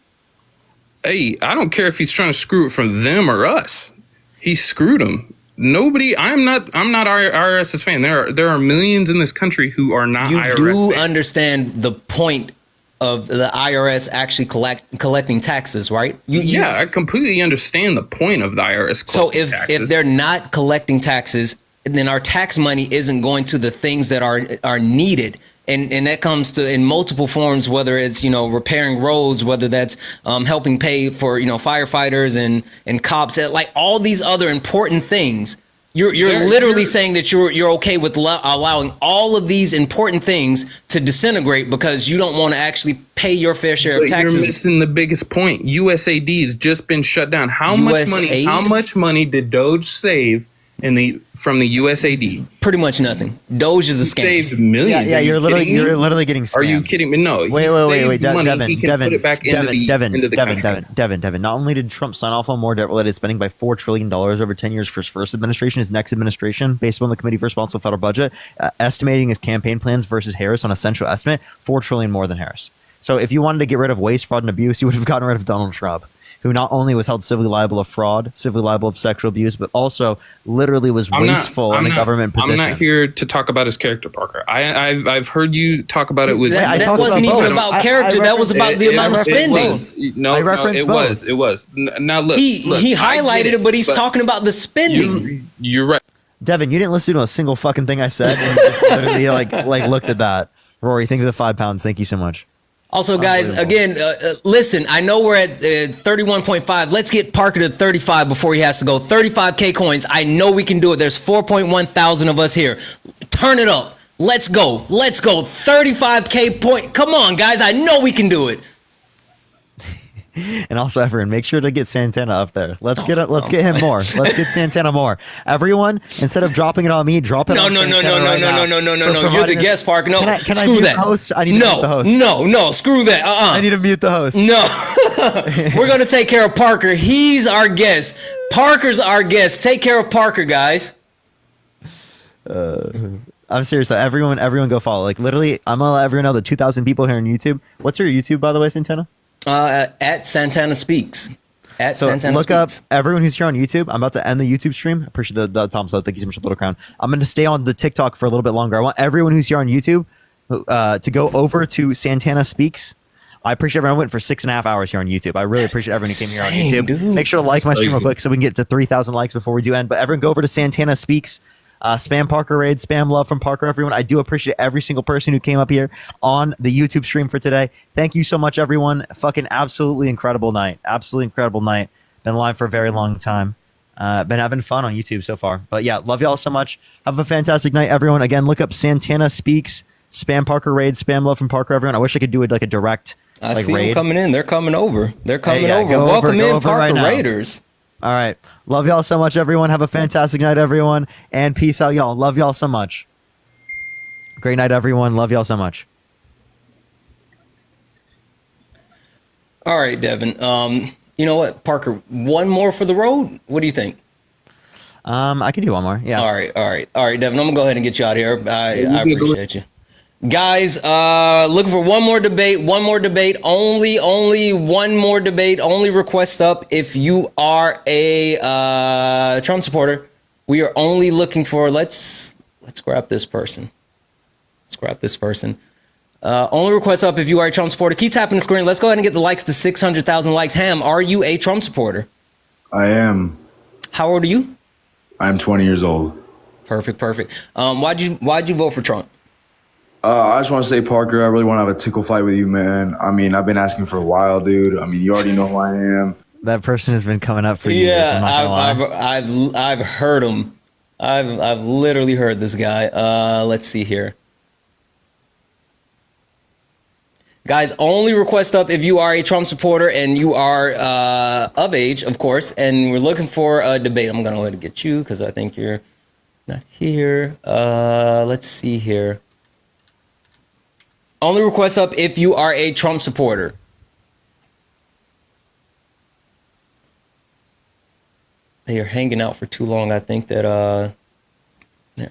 Hey, I don't care if he's trying to screw it from them or us. He screwed them. Nobody. I'm not IRS's fan. There are millions in this country who are not IRS. You do fans. understand the point of the IRS actually collecting taxes, right? Yeah, I completely understand the point of the IRS. So if they're not collecting taxes, then our tax money isn't going to the things that are needed. And that comes to in multiple forms, whether it's, repairing roads, whether that's helping pay for, firefighters and cops, like all these other important things. You're literally saying that you're okay with allowing all of these important things to disintegrate because you don't want to actually pay your fair share of taxes. You're missing the biggest point. USAID has just been shut down. How much money did Doge save from the USAID? Pretty much nothing. Doge is a scam. Saved millions. Yeah, you're literally getting scammed. Are you kidding me? No. Wait, Devin. Not only did Trump sign off on more debt-related spending by $4 trillion over 10 years for his first administration, his next administration, based on the Committee for Responsible Federal Budget, estimating his campaign plans versus Harris on a central estimate, $4 trillion more than Harris. So if you wanted to get rid of waste, fraud, and abuse, you would have gotten rid of Donald Trump, who not only was held civilly liable of fraud, civilly liable of sexual abuse, but also literally was wasteful in a government position. I'm not here to talk about his character, Parker. I've heard you talk about it with. That wasn't even about character. That was about the amount of spending. No, it was. Now look, he highlighted it, but he's talking about the spending. You're right. Devin, you didn't listen to a single fucking thing I said. And just literally like looked at that. Rory, thank you for the 5 pounds. Thank you so much. Also, guys, again, listen, I know we're at 31.5. Let's get Parker to 35 before he has to go. 35K coins. I know we can do it. There's 4.1 thousand of us here. Turn it up. Let's go. 35K point. Come on, guys. I know we can do it. And also, everyone, make sure to get Santana up there. Let's get him more. Let's get Santana more. Everyone, instead of dropping it on me, drop it on Santana. No. You're the guest, Parker. No, can screw I that. Host? I need to mute the host. No, screw that. I need to mute the host. No. We're going to take care of Parker. He's our guest. Parker's our guest. Take care of Parker, guys. I'm serious. Everyone go follow. Like, literally, I'm going to let everyone know the 2,000 people here on YouTube. What's your YouTube, by the way, Santana? At Santana Speaks. Look up everyone who's here on YouTube. I'm about to end the YouTube stream. I appreciate the Tom. So thank you so much for the Little Crown. I'm going to stay on the TikTok for a little bit longer. I want everyone who's here on YouTube to go over to Santana Speaks. I appreciate everyone who went for 6.5 hours here on YouTube. I really appreciate everyone who came here on YouTube. Dude. Make sure to like my stream real quick so we can get to 3,000 likes before we do end. But everyone go over to Santana Speaks. Spam Parker raid, spam love from Parker, everyone. I do appreciate every single person who came up here on the YouTube stream for today. Thank you so much, everyone. Fucking absolutely incredible night. Been live for a very long time. Been having fun on YouTube so far. But yeah, love y'all so much. Have a fantastic night, everyone. Again, look up Santana Speaks, spam Parker raid, spam love from Parker, everyone. I wish I could do it like a direct I see raid. them coming in. They're coming over. Welcome in, Parker right Raiders. All right. Love y'all so much, everyone. Have a fantastic night, everyone. And peace out, y'all. Love y'all so much. Great night, everyone. Love y'all so much. All right, Devin. You know what, Parker? One more for the road? What do you think? I can do one more. Yeah. All right, Devin. I'm going to go ahead and get you out of here. I appreciate you. Guys, looking for one more debate, only one more debate, only request up if you are a Trump supporter. We are only looking for, let's grab this person. Only request up if you are a Trump supporter. Keep tapping the screen. Let's go ahead and get the likes to 600,000 likes. Ham, are you a Trump supporter? I am. How old are you? I'm 20 years old. Perfect. Why'd you vote for Trump? I just want to say, Parker, I really want to have a tickle fight with you, man. I mean, I've been asking for a while, dude. I mean, you already know who I am. That person has been coming up for years. Yeah, I've heard him. I've literally heard this guy. Let's see here. Guys, only request up if you are a Trump supporter and you are of age, of course, and we're looking for a debate. I'm going to go ahead and get you because I think you're not here. Let's see here. Only request up if you are a Trump supporter. They are hanging out for too long. I think that yeah.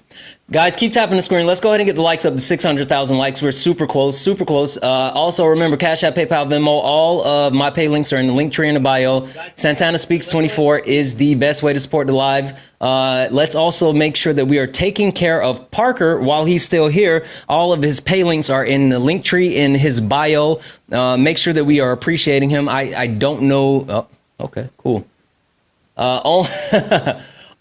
Guys, keep tapping the screen. Let's go ahead and get the likes up to 600,000 likes. We're super close, super close. Also, remember, Cash App, PayPal, Venmo, all of my pay links are in the link tree in the bio. Santana Speaks 24 is the best way to support the live. Let's also make sure that we are taking care of Parker while he's still here. All of his pay links are in the link tree in his bio. Make sure that we are appreciating him. I don't know. Oh, okay, cool.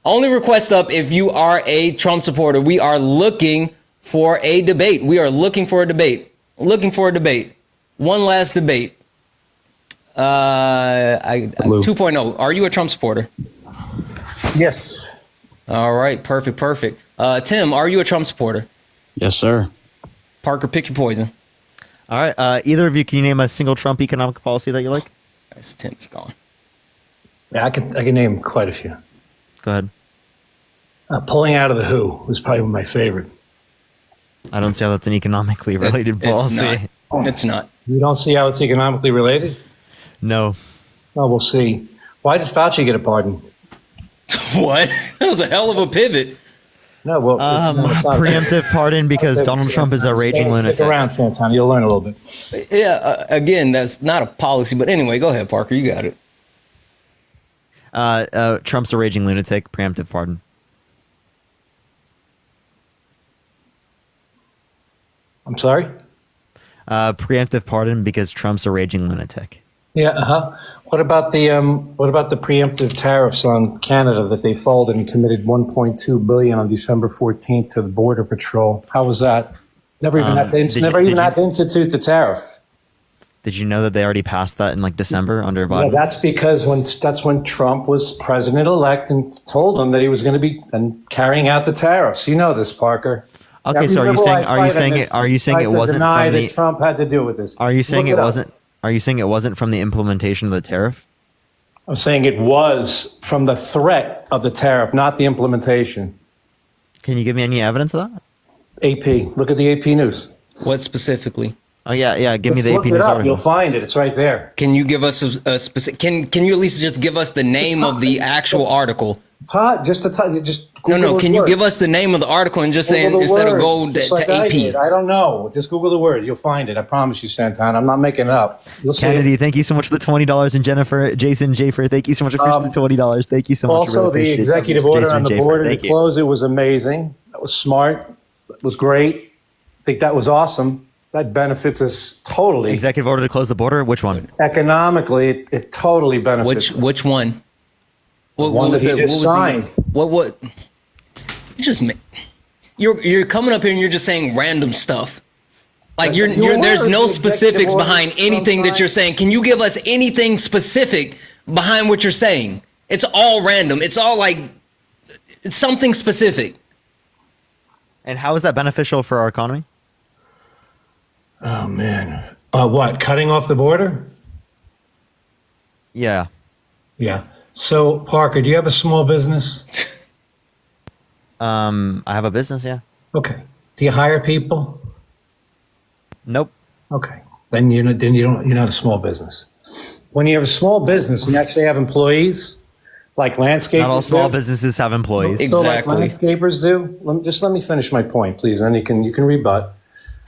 Only request up if you are a Trump supporter. We are looking for a debate. We are looking for a debate. Looking for a debate. One last debate. 2.0. Are you a Trump supporter? Yes. All right. Perfect. Tim, are you a Trump supporter? Yes, sir. Parker, pick your poison. All right. Either of you, can you name a single Trump economic policy that you like? Nice. Tim's gone. Yeah, I can name quite a few. Go ahead. Pulling out of the WHO was probably my favorite. I don't see how that's an economically related policy. It's not. You don't see how it's economically related? No. Well, we'll see. Why did Fauci get a pardon? What? That was a hell of a pivot. No, well, no, it's not. Preemptive pardon because Donald Trump is a raging lunatic. Stick around, Santana. You'll learn a little bit. Yeah, again, that's not a policy. But anyway, go ahead, Parker. You got it. Trump's a raging lunatic. Preemptive pardon. I'm sorry? Preemptive pardon because Trump's a raging lunatic. Yeah, What about the preemptive tariffs on Canada that they folded and committed $1.2 billion on December 14th to the Border Patrol? How was that? Never even had to institute the tariff. Did you know that they already passed that in like December under Biden? Yeah, that's because that's when Trump was president-elect and told them that he was going to be carrying out the tariffs. You know this, Parker. Okay, so are you saying it wasn't deny from the that Trump had to do with this? Are you saying it wasn't? Are you saying it wasn't from the implementation of the tariff? I'm saying it was from the threat of the tariff, not the implementation. Can you give me any evidence of that? AP. Look at the AP News. What specifically? Oh yeah. Give me the AP Look News it up. article. You'll find it. It's right there. Can you give us a specific? Can you at least just give us the name of the actual article? Todd, just Google Can you give us the name of the article and just say instead of go to AP? I don't know. Just Google the word. You'll find it. I promise you, Santana. I'm not making it up. You'll see Kennedy, it. thank you so much for the $20, and Jason Jafer, thank you so much for the $20. Thank you so much. Also, the executive order on the border to close it was amazing. That was smart. It was great. I think that was awesome. That benefits us totally. Executive order to close the border. Which one? Economically, it totally benefits. Which one? What was that he just signed? What? You're coming up here and you're just saying random stuff. Like there's no specifics behind anything that you're saying. Can you give us anything specific behind what you're saying? It's all random. It's all like it's something specific. And how is that beneficial for our economy? Oh man, what? Cutting off the border? Yeah. Yeah. So, Parker, do you have a small business? I have a business, yeah. Okay. Do you hire people? Nope. Okay. Then you're not a small business. When you have a small business and you actually have employees, like landscapers. Not all small businesses have employees. Exactly. So like landscapers do. Let me finish my point, please, and then you can rebut.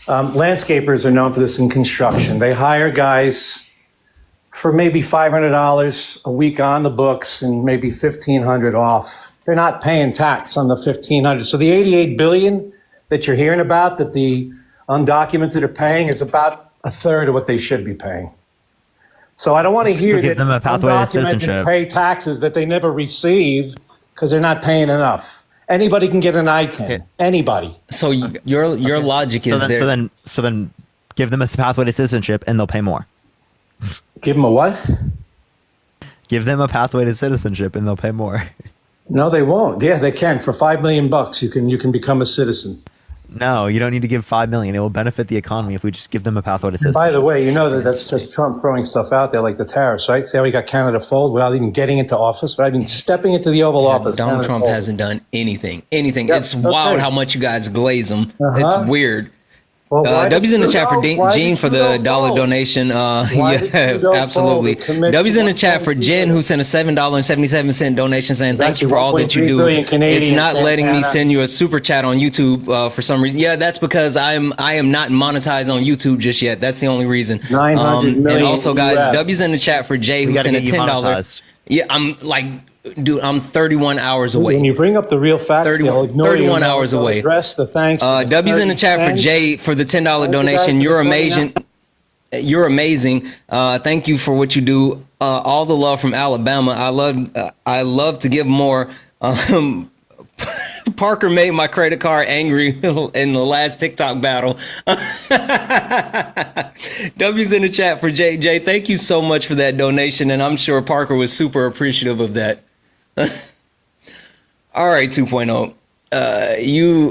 Landscapers are known for this in construction. They hire guys for maybe $500 a week on the books and maybe $1,500 off. They're not paying tax on the $1,500. So the $88 billion that you're hearing about that the undocumented are paying is about a third of what they should be paying. So I don't want to hear give that them a pathway to undocumented citizenship. pay taxes that they never receive because they're not paying enough. Anybody can get an I-10. Okay. Anybody. So your logic is so then give them a pathway to citizenship and they'll pay more. Give them a what? Give them a pathway to citizenship and they'll pay more. No, they won't. Yeah, they can. For $5 million, you can become a citizen. No, you don't need to give $5 million. It will benefit the economy if we just give them a pathway to citizenship. By the way, you know that's just Trump throwing stuff out there like the tariffs, right? See how he got Canada fold without even getting into office, without even stepping into the Oval Office. Donald Trump hasn't done anything. It's wild how much you guys glaze him. It's weird. Well, W's in the chat for Gene for the $1 donation. Yeah, absolutely. W's in the chat for Jen, who sent a $7.77 donation saying thank you for all that you do. It's not letting me send you a super chat on YouTube for some reason. Yeah, that's because I am not monetized on YouTube just yet. That's the only reason. 900 million. And also, guys, US. W's in the chat for Jay, who sent a $10. Yeah, I'm like, dude, I'm 31 hours away. When you bring up the real facts, 31 hours away. Address the thanks. W's in the chat for Jay for the $10 donation. You're amazing. You're amazing. Thank you for what you do. All the love from Alabama. I love to give more. Parker made my credit card angry in the last TikTok battle. W's in the chat for JJ. Thank you so much for that donation, and I'm sure Parker was super appreciative of that. All right, 2.0.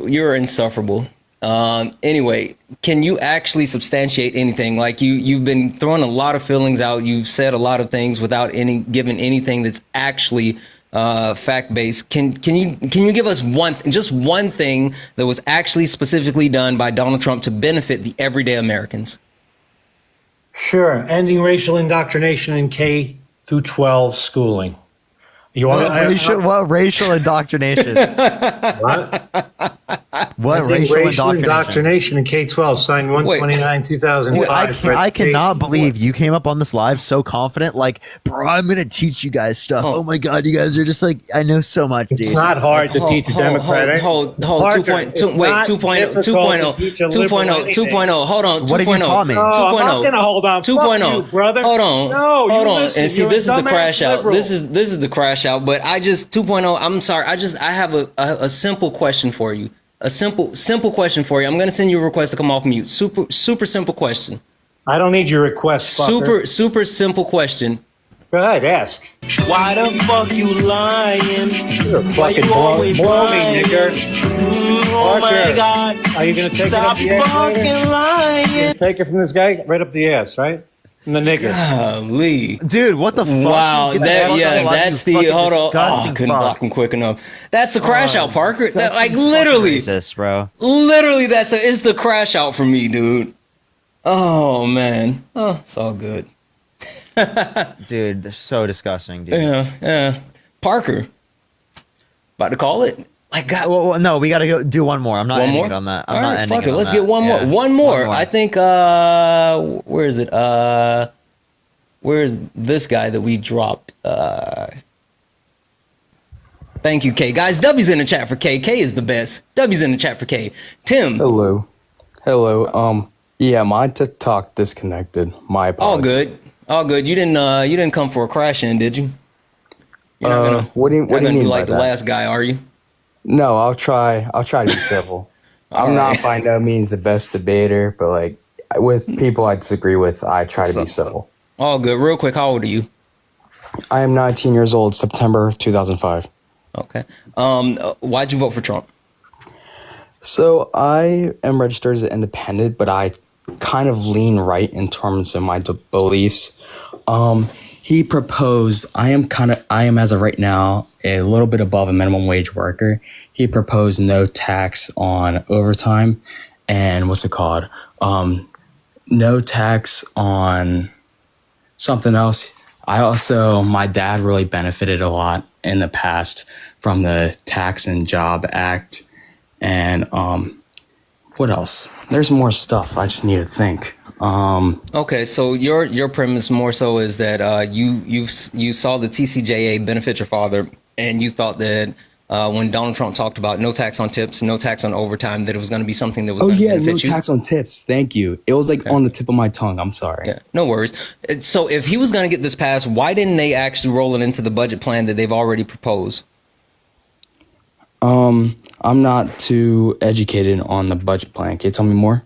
You're insufferable. Anyway, can you actually substantiate anything? Like you've been throwing a lot of feelings out. You've said a lot of things without giving anything that's actually fact-based. Can you give us just one thing that was actually specifically done by Donald Trump to benefit the everyday Americans? Sure. Ending racial indoctrination in K through 12 schooling. You want what racial indoctrination? What racial indoctrination in K-12? Signed 129, 2005. I cannot believe you came up on this live so confident. Like, bro, I'm gonna teach you guys stuff. Oh my god, you guys are just like, I know so much. It's not hard to teach a Democrat. Hold 2.0. Wait, 2.0. 2.0. Hold on. 2.0. What have you taught me? 2.0. I'm gonna hold on. 2.0, brother. Hold on. No, hold on. listen, and see, this is the crash out. This is the crash out. But I just 2.0. I'm sorry. I have a simple question for you. A simple question for you. I'm gonna send you a request to come off mute. Super simple question. I don't need your request. Fucker. Super simple question. Go ahead, ask. Why the fuck you lying? You're fucking blow me, nigger. Oh my god. Are you gonna take Stop it up the ass? fucking lying. You're gonna take it from this guy right up the ass, right? And the nigger. Golly. Dude, what the fuck? Wow, that's the hold on. Oh, I couldn't block him quick enough. That's the crash out, Parker. That, like literally, racist, bro. Literally, it's the crash out for me, dude. Oh man, oh, it's all good. Dude, they're so disgusting, dude. Yeah. Parker, about to call it. Like, God. Well, no, we got to go do one more. I'm not ending it on that. I'm not ending fuck it. on Let's that. get one more. Yeah. One more. I think. Where is it? Where's this guy that we dropped? Thank you, K. Guys, W's in the chat for K. K is the best. W's in the chat for K. Tim. Hello. Yeah, my TikTok disconnected. My apologies. All good. You didn't come for a crash in, did you? You're not gonna, what do you mean do like by the that? last guy, are you? No, I'll try to be civil. I'm not by no means the best debater, but like with people I disagree with, I try to be civil. All good. Real quick, how old are you? I am 19 years old, September 2005. Okay. Why'd you vote for Trump? So I am registered as an independent, but I kind of lean right in terms of my beliefs. He proposed, I am as of right now, a little bit above a minimum wage worker. He proposed no tax on overtime and what's it called? No tax on something else. My dad really benefited a lot in the past from the Tax and Job Act. And what else? There's more stuff. I just need to think. Okay, so your premise more so is that you saw the TCJA benefit your father, and you thought that when Donald Trump talked about no tax on tips, no tax on overtime, that it was going to be something that was going to benefit you. No tax on tips. Thank you. It was on the tip of my tongue. I'm sorry. Yeah, no worries. So if he was going to get this passed, why didn't they actually roll it into the budget plan that they've already proposed? I'm not too educated on the budget plan. Can you tell me more?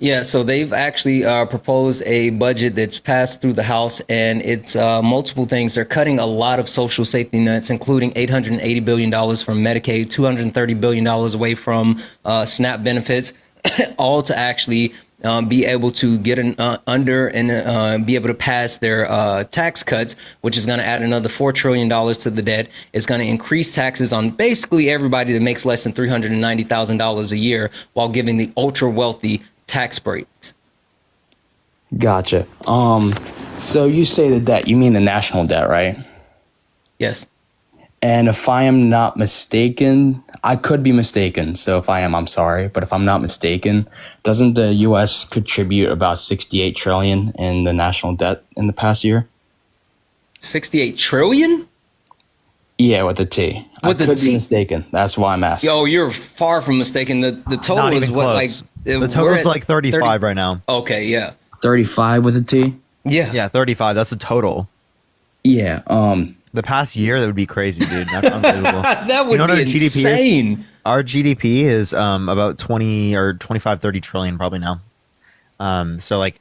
Yeah, so they've actually proposed a budget that's passed through the House, and it's multiple things. They're cutting a lot of social safety nets, including $880 billion from Medicaid, $230 billion away from SNAP benefits, all to actually be able to get under and be able to pass their tax cuts, which is going to add another $4 trillion to the debt. It's going to increase taxes on basically everybody that makes less than $390,000 a year, while giving the ultra wealthy tax breaks. Gotcha. So you say the debt, you mean the national debt, right? Yes. And if I am not mistaken, I could be mistaken. So if I am, I'm sorry. But if I'm not mistaken, doesn't the U.S. contribute about 68 trillion in the national debt in the past year? 68 trillion? Yeah, with a T. I could be mistaken. That's why I'm asking. Yo, you're far from mistaken. The total Not is even what, close. like The total's like 35 right now. Okay, yeah. 35 with a T? Yeah. Yeah, 35. That's the total. Yeah. The past year, that would be crazy, dude. That's unbelievable. That would you know be what our GDP insane. is? Our GDP is about 20 or 25, 30 trillion probably now. So like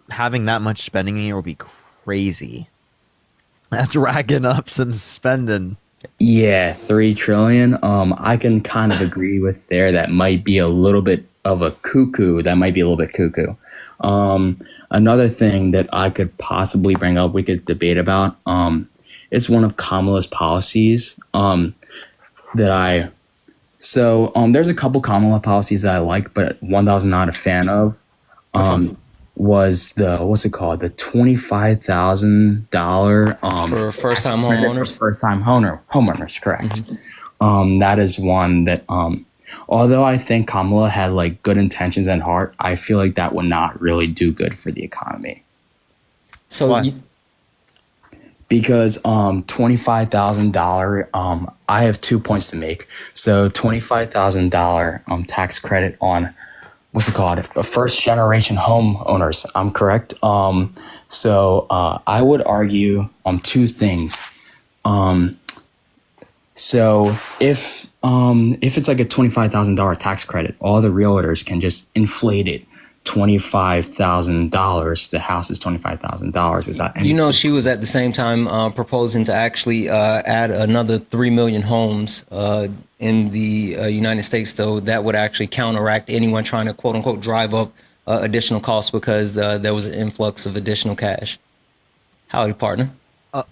having that much spending in here would be crazy. That's racking up some spending. Yeah, 3 trillion. I can kind of agree with there. That might be a little bit of a cuckoo. That might be a little bit cuckoo. Another thing that I could possibly bring up, we could debate about, it's one of Kamala's policies there's a couple Kamala policies that I like, but one that I was not a fan of was the the $25,000 for first time homeowners. First time homeowners, correct. That is one that although I think Kamala had like good intentions at heart, I feel like that would not really do good for the economy. So because $25,000 I have 2 points to make. So $25,000 tax credit on first generation homeowners. I'm correct. So I would argue on two things. So if it's like a $25,000 tax credit, all the realtors can just inflate it $25,000. The house is $25,000 without any. You know, she was at the same time proposing to actually add another 3 million homes in the United States, so that would actually counteract anyone trying to quote unquote drive up additional costs because there was an influx of additional cash. Howdy, partner.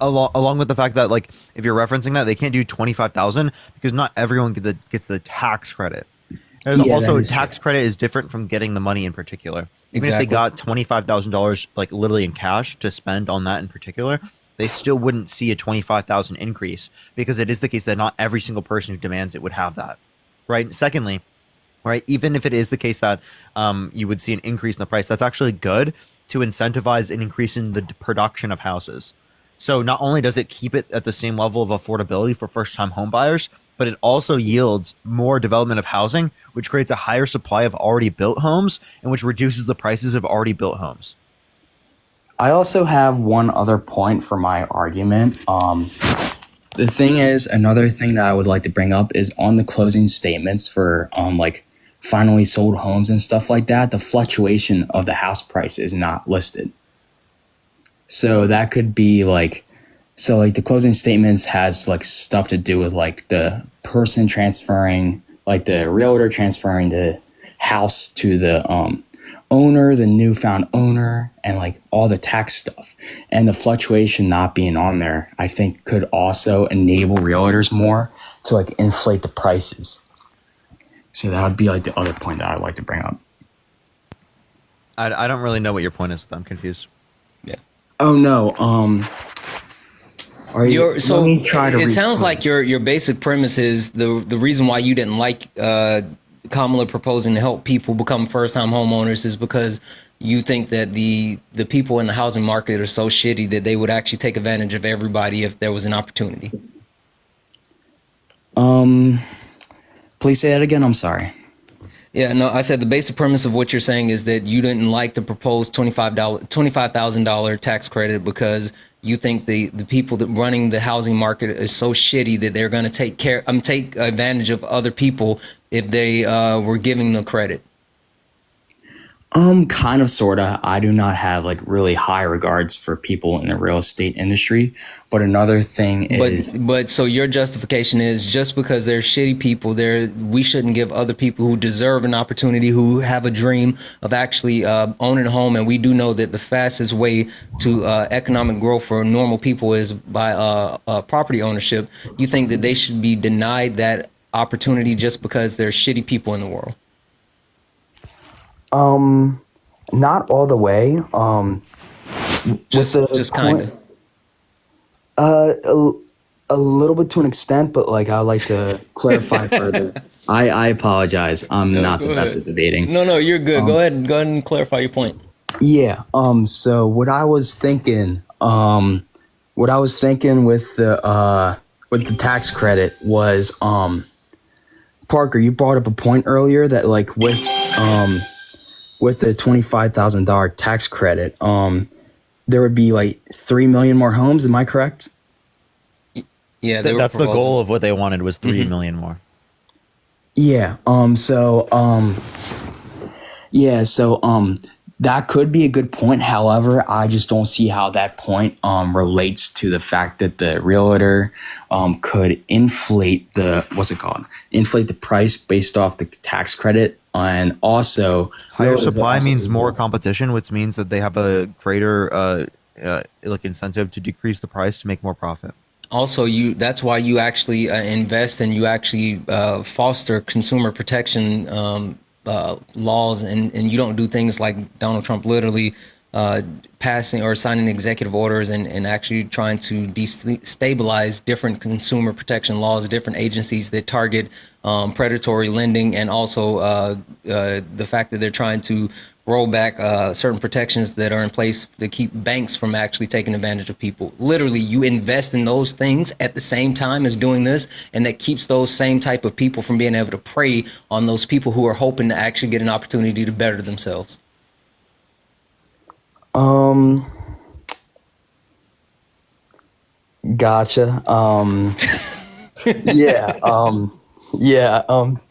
Along with the fact that, like, if you're referencing that, they can't do 25,000 because not everyone gets the tax credit. There's also tax credit is different from getting the money in particular. Even if they got $25,000, like literally in cash to spend on that in particular, they still wouldn't see a 25,000 increase because it is the case that not every single person who demands it would have that, right? Secondly, right, even if it is the case that you would see an increase in the price, that's actually good to incentivize an increase in the production of houses. So not only does it keep it at the same level of affordability for first-time home buyers, but it also yields more development of housing, which creates a higher supply of already built homes and which reduces the prices of already built homes. I also have one other point for my argument. The thing is, another thing that I would like to bring up is on the closing statements for like finally sold homes and stuff like that, the fluctuation of the house price is not listed. So that could be like, so like the closing statements has like stuff to do with like the person transferring, like the realtor transferring the house to the owner, the newfound owner, and like all the tax stuff. And the fluctuation not being on there, I think could also enable realtors more to like inflate the prices. So that would be like the other point that I'd like to bring up. I don't really know what your point is. I'm confused. Yeah. Oh no. So it sounds like your basic premise is the reason why you didn't like Kamala proposing to help people become first-time homeowners is because you think that the people in the housing market are so shitty that they would actually take advantage of everybody if there was an opportunity. Please say that again. I'm sorry. Yeah, no, I said the basic premise of what you're saying is that you didn't like the proposed $25,000 tax credit because you think the people that running the housing market is so shitty that they're going to take advantage of other people if they were giving them credit. Kind of, sorta. I do not have like really high regards for people in the real estate industry. But another thing is, but so your justification is just because they're shitty people, we shouldn't give other people who deserve an opportunity, who have a dream of actually owning a home. And we do know that the fastest way to economic growth for normal people is by property ownership. You think that they should be denied that opportunity just because they're shitty people in the world? Not all the way. Just kind of. A little bit to an extent, but like I would like to clarify further. I apologize. I'm not the best at debating. No, you're good. Go ahead and clarify your point. Yeah. So what I was thinking with the tax credit was, Parker, you brought up a point earlier that like with the $25,000 tax credit, there would be like 3 million more homes. Am I correct? Yeah, that's the goal of what they wanted was 3 million more. Yeah. That could be a good point. However, I just don't see how that point relates to the fact that the realtor could inflate inflate the price based off the tax credit, and also higher supply means more competition, which means that they have a greater incentive to decrease the price to make more profit. Also, that's why you actually invest and you actually foster consumer protection laws, and you don't do things like Donald Trump literally passing or signing executive orders and actually trying to destabilize different consumer protection laws, different agencies that target predatory lending, and also the fact that they're trying to roll back certain protections that are in place to keep banks from actually taking advantage of people. Literally, you invest in those things at the same time as doing this, and that keeps those same type of people from being able to prey on those people who are hoping to actually get an opportunity to better themselves. Gotcha.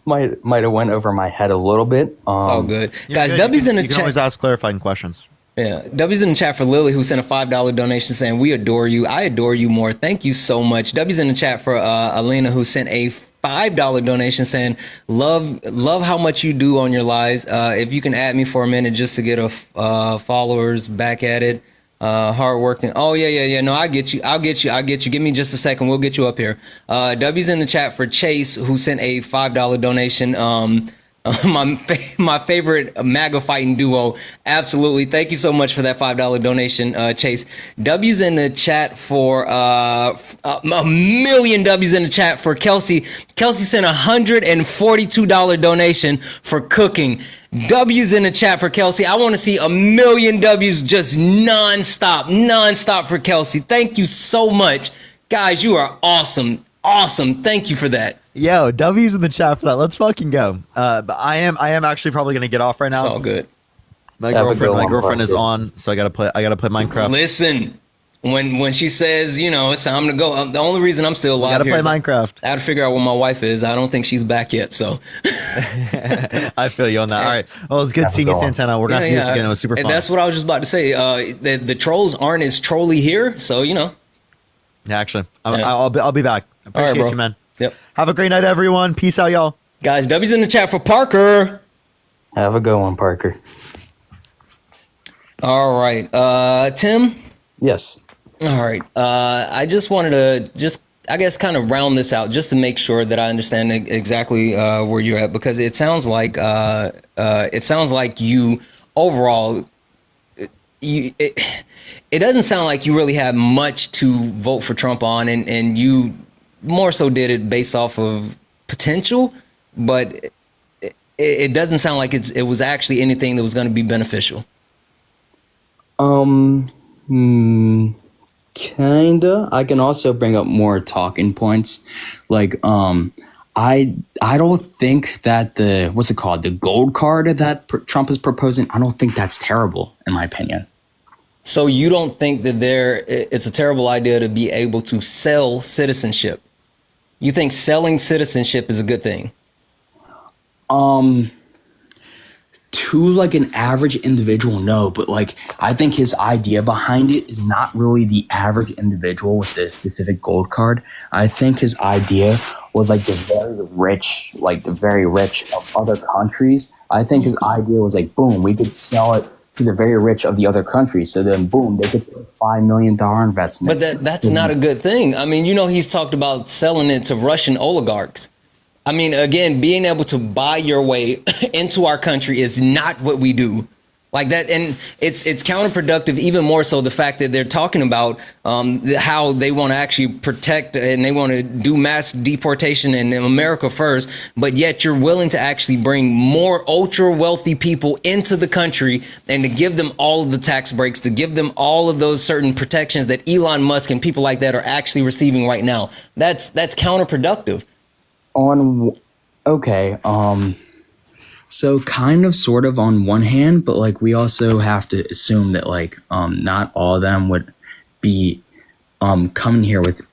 Might have went over my head a little bit. It's all good. Guys, W's in the chat. You can always ask clarifying questions. Yeah, W's in the chat for Lily, who sent a $5 donation saying, "We adore you. I adore you more. Thank you so much." W's in the chat for Alina, who sent a $5 donation saying, love how much you do on your lives. If you can add me for a minute just to get followers back at it. Hardworking. Oh, yeah. No, I get you. I'll get you. Give me just a second. We'll get you up here. W's in the chat for Chase, who sent a $5 donation. My favorite MAGA fighting duo. Absolutely. Thank you so much for that $5 donation, Chase. W's in the chat for a million W's in the chat for Kelsey. Kelsey sent a $142 donation for cooking. W's in the chat for Kelsey. I want to see a million W's just nonstop for Kelsey. Thank you so much. Guys, you are awesome. Awesome. Thank you for that. Yo, W's in the chat for that. Let's fucking go. But I am actually probably gonna get off right now. It's all good. My girlfriend is on, so I gotta play Minecraft. Listen, when she says, it's time to go, the only reason I'm still alive here is Minecraft. I gotta figure out where my wife is. I don't think she's back yet, so. I feel you on that. All right. Well, it's good seeing you, Santana. We're gonna do this again. It was super fun. And that's what I was just about to say. The trolls aren't as trolly here, so Yeah, actually, I'll be back. Appreciate you, man. Yep. Have a great night, everyone. Peace out, y'all. Guys, W's in the chat for Parker. Have a good one, Parker. All right. Tim? Yes. All right. I just wanted to kind of round this out just to make sure that I understand exactly where you're at, because it sounds like you overall, it doesn't sound like you really have much to vote for Trump on, and you more so did it based off of potential, but it doesn't sound like it was actually anything that was going to be beneficial. Kinda. I can also bring up more talking points. Like, I don't think that the gold card that Trump is proposing, I don't think that's terrible, in my opinion. So you don't think that it's a terrible idea to be able to sell citizenship? You think selling citizenship is a good thing? To like an average individual, no, but like I think his idea behind it is not really the average individual with the specific gold card. I think his idea was like the very rich of other countries. I think his idea was like, boom, we could sell it to the very rich of the other countries. So then, boom, they could put a $5 million investment. But that's not a good thing. I mean, he's talked about selling it to Russian oligarchs. I mean, again, being able to buy your way into our country is not what we do. Like that, and it's counterproductive, even more so the fact that they're talking about how they want to actually protect and they want to do mass deportation in America first, but yet you're willing to actually bring more ultra wealthy people into the country and to give them all of the tax breaks, to give them all of those certain protections that Elon Musk and people like that are actually receiving right now. That's counterproductive. So kind of sort of on one hand, but like we also have to assume that like not all of them would be coming here with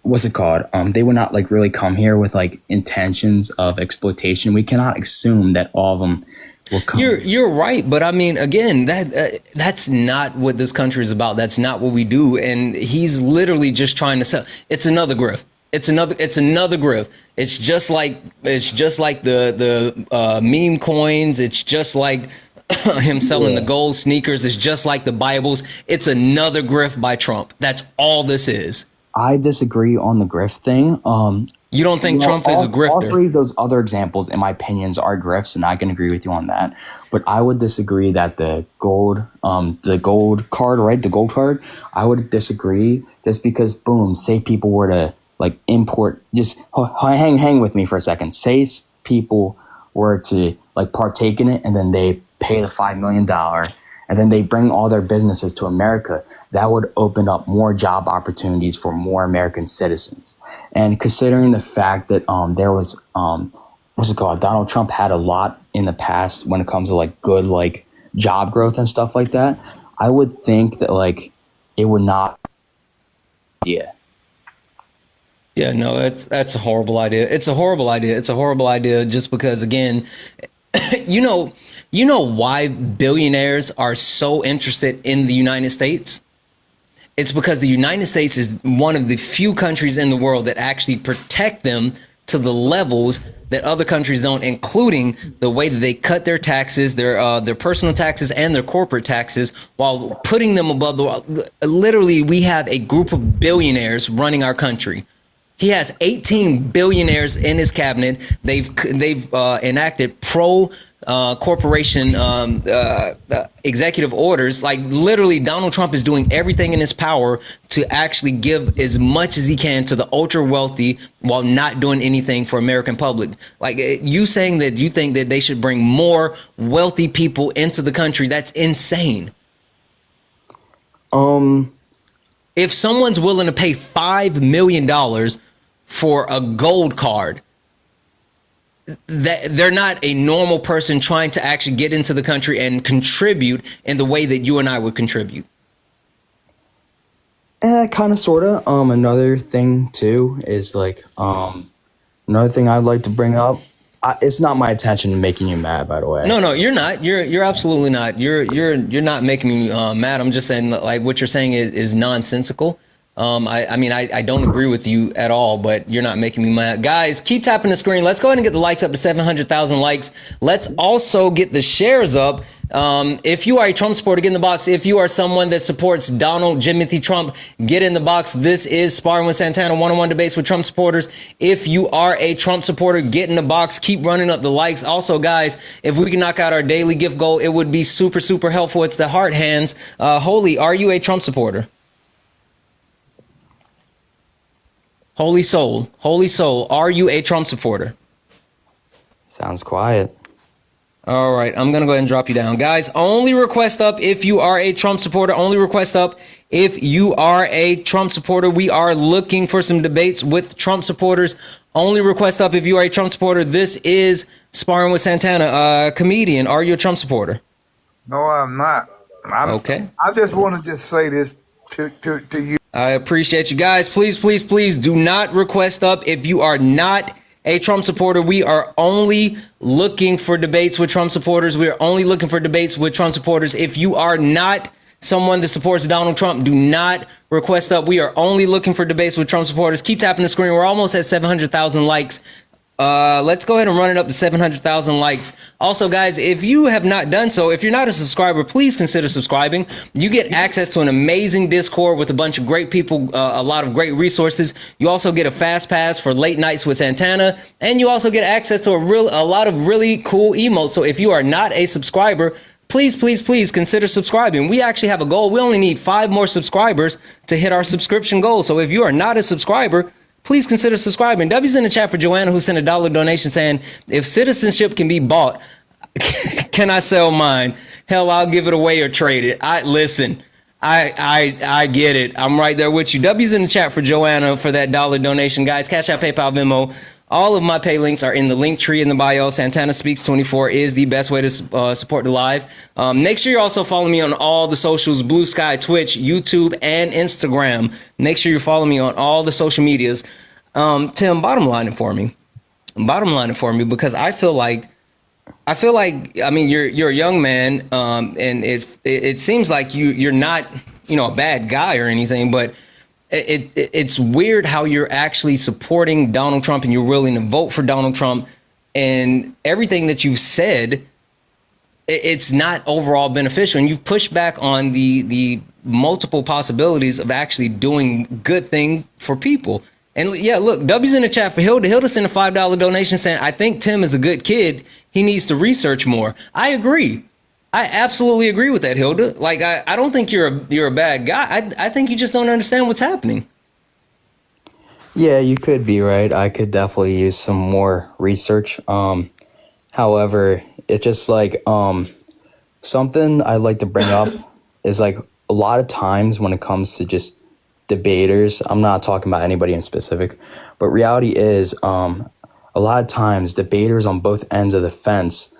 what's it called? They would not like really come here with like intentions of exploitation. We cannot assume that all of them will come. You're right, but I mean, again, that's not what this country is about. That's not what we do, and he's literally just trying to sell. It's another grift. It's another grift. It's just like the meme coins. It's just like him selling the gold sneakers. It's just like the Bibles. It's another grift by Trump. That's all this is. I disagree on the grift thing. You don't think Trump is a grifter? All three of those other examples, in my opinions, are grifts, and I can agree with you on that. But I would disagree that the gold card, right? The gold card. I would disagree just because, boom, say people were to like import, just hang with me for a second. Say people were to like partake in it and then they pay the $5 million and then they bring all their businesses to America. That would open up more job opportunities for more American citizens. And considering the fact that there was, what's it called? Donald Trump had a lot in the past when it comes to like good, like job growth and stuff like that. I would think that like it would not. Yeah. Yeah, no, that's a horrible idea. It's a horrible idea. It's a horrible idea just because, again, you know why billionaires are so interested in the United States? It's because the United States is one of the few countries in the world that actually protect them to the levels that other countries don't, including the way that they cut their taxes, their personal taxes and their corporate taxes, while putting them above the. Literally, we have a group of billionaires running our country. He has 18 billionaires in his cabinet. They've enacted corporation executive orders. Like literally, Donald Trump is doing everything in his power to actually give as much as he can to the ultra wealthy while not doing anything for American public. Like you saying that you think that they should bring more wealthy people into the country, that's insane. If someone's willing to pay $5 million for a gold card, that they're not a normal person trying to actually get into the country and contribute in the way that you and I would contribute. Kind of, sort of. Another thing too is like another thing I'd like to bring up. It's not my intention to making you mad, by the way. No, you're not. You're absolutely not. You're not making me mad. I'm just saying like what you're saying is nonsensical. I mean, I don't agree with you at all, but you're not making me mad. Guys, keep tapping the screen. Let's go ahead and get the likes up to 700,000 likes. Let's also get the shares up. If you are a Trump supporter, get in the box. If you are someone that supports Donald Jimothy Trump, get in the box. This is Sparring with Santana, one-on-one debates with Trump supporters. If you are a Trump supporter, get in the box. Keep running up the likes. Also, guys, if we can knock out our daily gift goal, it would be super, super helpful. It's the heart hands. Holy, are you a Trump supporter? Holy soul, are you a Trump supporter? Sounds quiet. All right, I'm going to go ahead and drop you down. Guys, only request up if you are a Trump supporter. Only request up if you are a Trump supporter. We are looking for some debates with Trump supporters. Only request up if you are a Trump supporter. This is Sparring with Santana. Comedian, are you a Trump supporter? No, I'm not. Okay. I just want to just say this to you. I appreciate you guys. Please do not request up if you are not a Trump supporter. We are only looking for debates with Trump supporters. We are only looking for debates with Trump supporters. If you are not someone that supports Donald Trump, do not request up. We are only looking for debates with Trump supporters. Keep tapping the screen. We're almost at 700,000 likes. Let's go ahead and run it up to 700,000 likes. Also, guys, if you have not done so, if you're not a subscriber, please consider subscribing. You get access to an amazing Discord with a bunch of great people, a lot of great resources. You also get a fast pass for late nights with Santana, and you also get access to a lot of really cool emotes. So if you are not a subscriber, please, please, please consider subscribing. We actually have a goal. We only need 5 more subscribers to hit our subscription goal. So if you are not a subscriber, please consider subscribing. W's in the chat for Joanna, who sent a $1 donation saying, if citizenship can be bought, can I sell mine? Hell, I'll give it away or trade it. I get it. I'm right there with you. W's in the chat for Joanna for that $1 donation. Guys, Cash App, PayPal, Venmo. All of my pay links are in the link tree in the bio. Santana Speaks 24 is the best way to support the live. Make sure you also follow me on all the socials, Blue Sky, Twitch, YouTube, and Instagram. Make sure you follow me on all the social medias. Tim, bottom line it for me. Because I feel like, I mean, you're a young man, and it seems like you're not, a bad guy or anything, but it's weird how you're actually supporting Donald Trump and you're willing to vote for Donald Trump, and everything that you've said, it's not overall beneficial. And you've pushed back on the multiple possibilities of actually doing good things for people. And yeah, look, W's in the chat for Hilda. Hilda sent a $5 donation saying, I think Tim is a good kid. He needs to research more. I agree. I absolutely agree with that, Hilda. Like, I don't think you're a bad guy. I think you just don't understand what's happening. Yeah, you could be right. I could definitely use some more research. However, it's just like something I'd like to bring up is like a lot of times when it comes to just debaters, I'm not talking about anybody in specific, but reality is a lot of times debaters on both ends of the fence,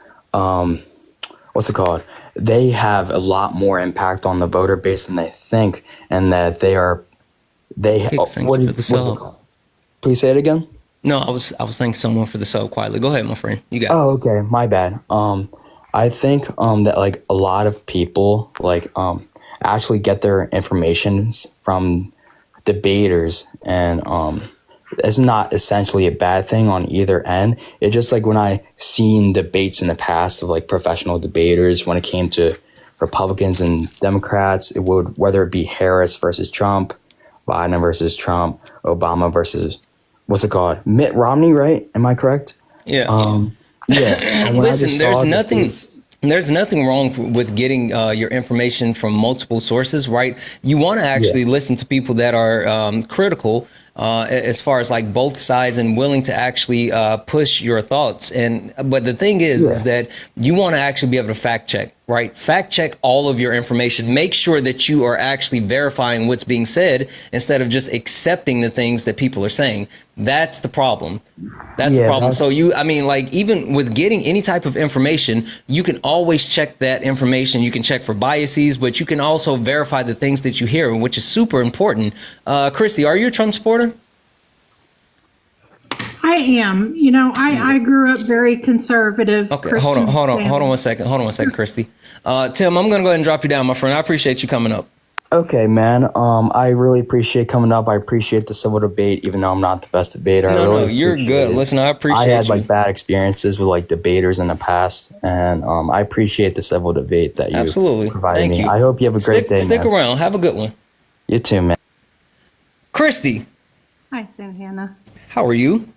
they have a lot more impact on the voter base than they think, and that what's it called? Please say it again. No, I was thanking someone for the sub quietly. Go ahead, my friend. You got it. Oh, okay. My bad. I think that like a lot of people like actually get their information from debaters, and it's not essentially a bad thing on either end. It's just like when I seen debates in the past of like professional debaters, when it came to Republicans and Democrats, whether it be Harris versus Trump, Biden versus Trump, Obama versus Mitt Romney, right? Am I correct? Yeah. Yeah. Listen, there's nothing wrong with getting your information from multiple sources, right? You want to actually listen to people that are critical as far as like both sides and willing to actually push your thoughts. But the thing is that you want to actually be able to fact check, right? Fact check all of your information. Make sure that you are actually verifying what's being said instead of just accepting the things that people are saying. That's the problem. That's the problem. So even with getting any type of information, you can always check that information. You can check for biases, but you can also verify the things that you hear, which is super important. Christy, are you a Trump supporter? I am. I grew up very conservative. Okay, Christian hold on family. one second, Christy. Tim, I'm gonna go ahead and drop you down, my friend. I appreciate you coming up. Okay, man. I really appreciate coming up. I appreciate the civil debate, even though I'm not the best debater. No, you're good. Listen, I appreciate I had you. like bad experiences with like debaters in the past, and I appreciate the civil debate that you provided Thank me. you. I hope you have a great day. Stick around. Have a good one. You too, man. Christy, Hi, Santana. how are you?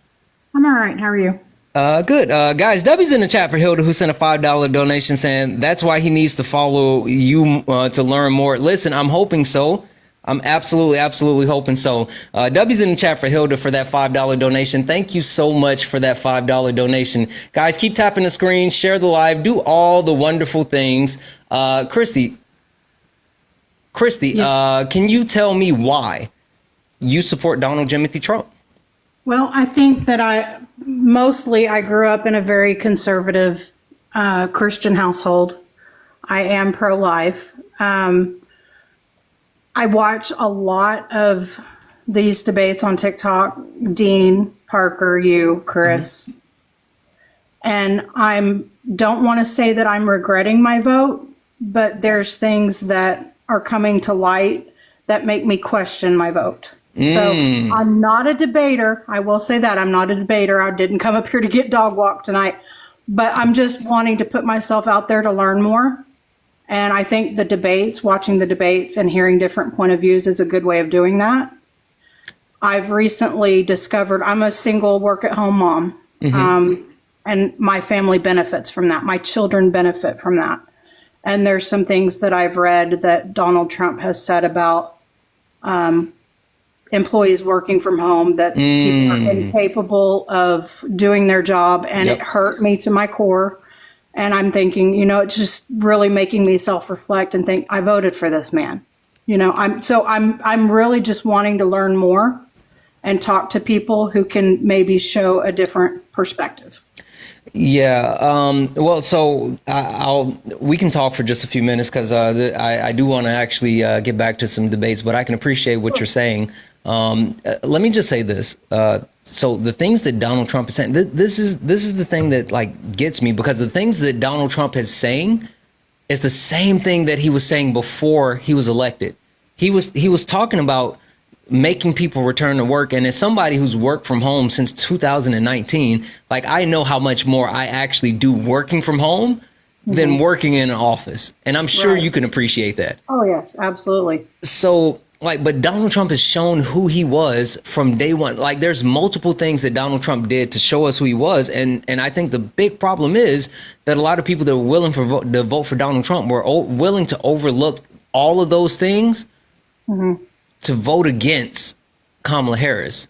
I'm all right. How are you? Good. Guys, W's in the chat for Hilda, who sent a $5 donation saying that's why he needs to follow you to learn more. Listen, I'm hoping so. I'm absolutely hoping so. W's in the chat for Hilda for that $5 donation. Thank you so much for that $5 donation. Guys, keep tapping the screen, share the live, do all the wonderful things. Christy, can you tell me why you support Donald Timothy Trump? Well, I think that I grew up in a very conservative Christian household. I am pro-life. I watch a lot of these debates on TikTok. Dean, Parker, you, Chris. And I don't want to say that I'm regretting my vote, but there's things that are coming to light that make me question my vote. So I'm not a debater. I will say that I'm not a debater. I didn't come up here to get dog walked tonight, but I'm just wanting to put myself out there to learn more. And I think the debates, watching the debates and hearing different point of views is a good way of doing that. I've recently discovered I'm a single work at home mom. And my family benefits from that. My children benefit from that. And there's some things that I've read that Donald Trump has said about employees working from home, that people are incapable of doing their job. And it hurt me to my core. And I'm thinking, you know, it's just really making me self-reflect and think, I voted for this man. You know, I'm really just wanting to learn more and talk to people who can maybe show a different perspective. Yeah. Well, so we can talk for just a few minutes because I do want to actually get back to some debates, but I can appreciate what you're saying. Let me just say this. So the things that Donald Trump is saying, this is the thing that like gets me, because the things that Donald Trump is saying is the same thing that he was saying before he was elected. He was talking about making people return to work. And as somebody who's worked from home since 2019, like I know how much more I actually do working from home than working in an office. And I'm sure you can appreciate that. Oh, yes, absolutely. So like, but Donald Trump has shown who he was from day one. Like there's multiple things that Donald Trump did to show us who he was. And I think the big problem is that a lot of people that were willing to vote for Donald Trump were willing to overlook all of those things to vote against Kamala Harris.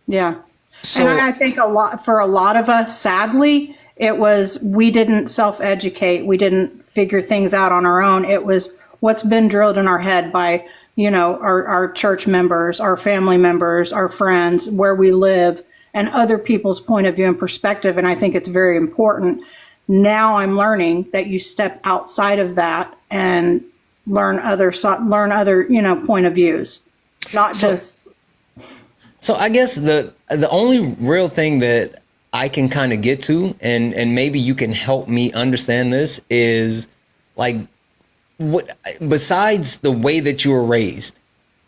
Yeah. So, and I think for a lot of us, sadly, it was, we didn't self-educate. We didn't figure things out on our own. It was what's been drilled in our head by, you know, our church members, our family members, our friends, where we live, and other people's point of view and perspective. And I think it's very important. Now I'm learning that you step outside of that and learn other, you know, point of views, not just. So I guess the only real thing that I can kind of get to, and maybe you can help me understand this, is like, what besides the way that you were raised,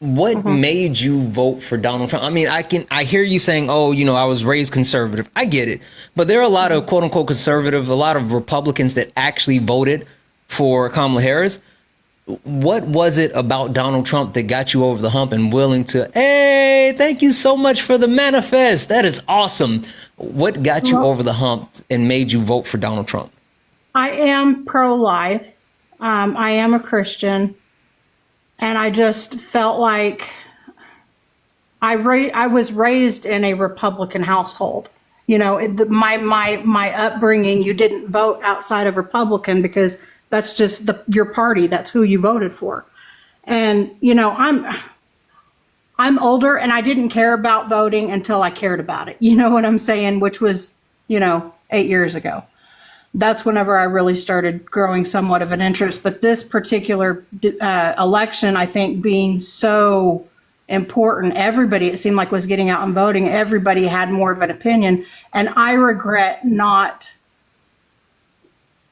what made you vote for Donald Trump? I mean, I hear you saying, oh, you know, I was raised conservative. I get it. But there are a lot of quote unquote conservative, a lot of Republicans that actually voted for Kamala Harris. What was it about Donald Trump that got you over the hump and willing to, hey, thank you so much for the manifest. That is awesome. What got you over the hump and made you vote for Donald Trump? I am pro-life. I am a Christian. And I just felt like I was raised in a Republican household. You know, my upbringing, you didn't vote outside of Republican because that's just your party. That's who you voted for. And, you know, I'm older and I didn't care about voting until I cared about it. You know what I'm saying? Which was, you know, 8 years ago. That's whenever I really started growing somewhat of an interest. But this particular election, I think being so important, everybody, it seemed like, was getting out and voting. Everybody had more of an opinion. And I regret not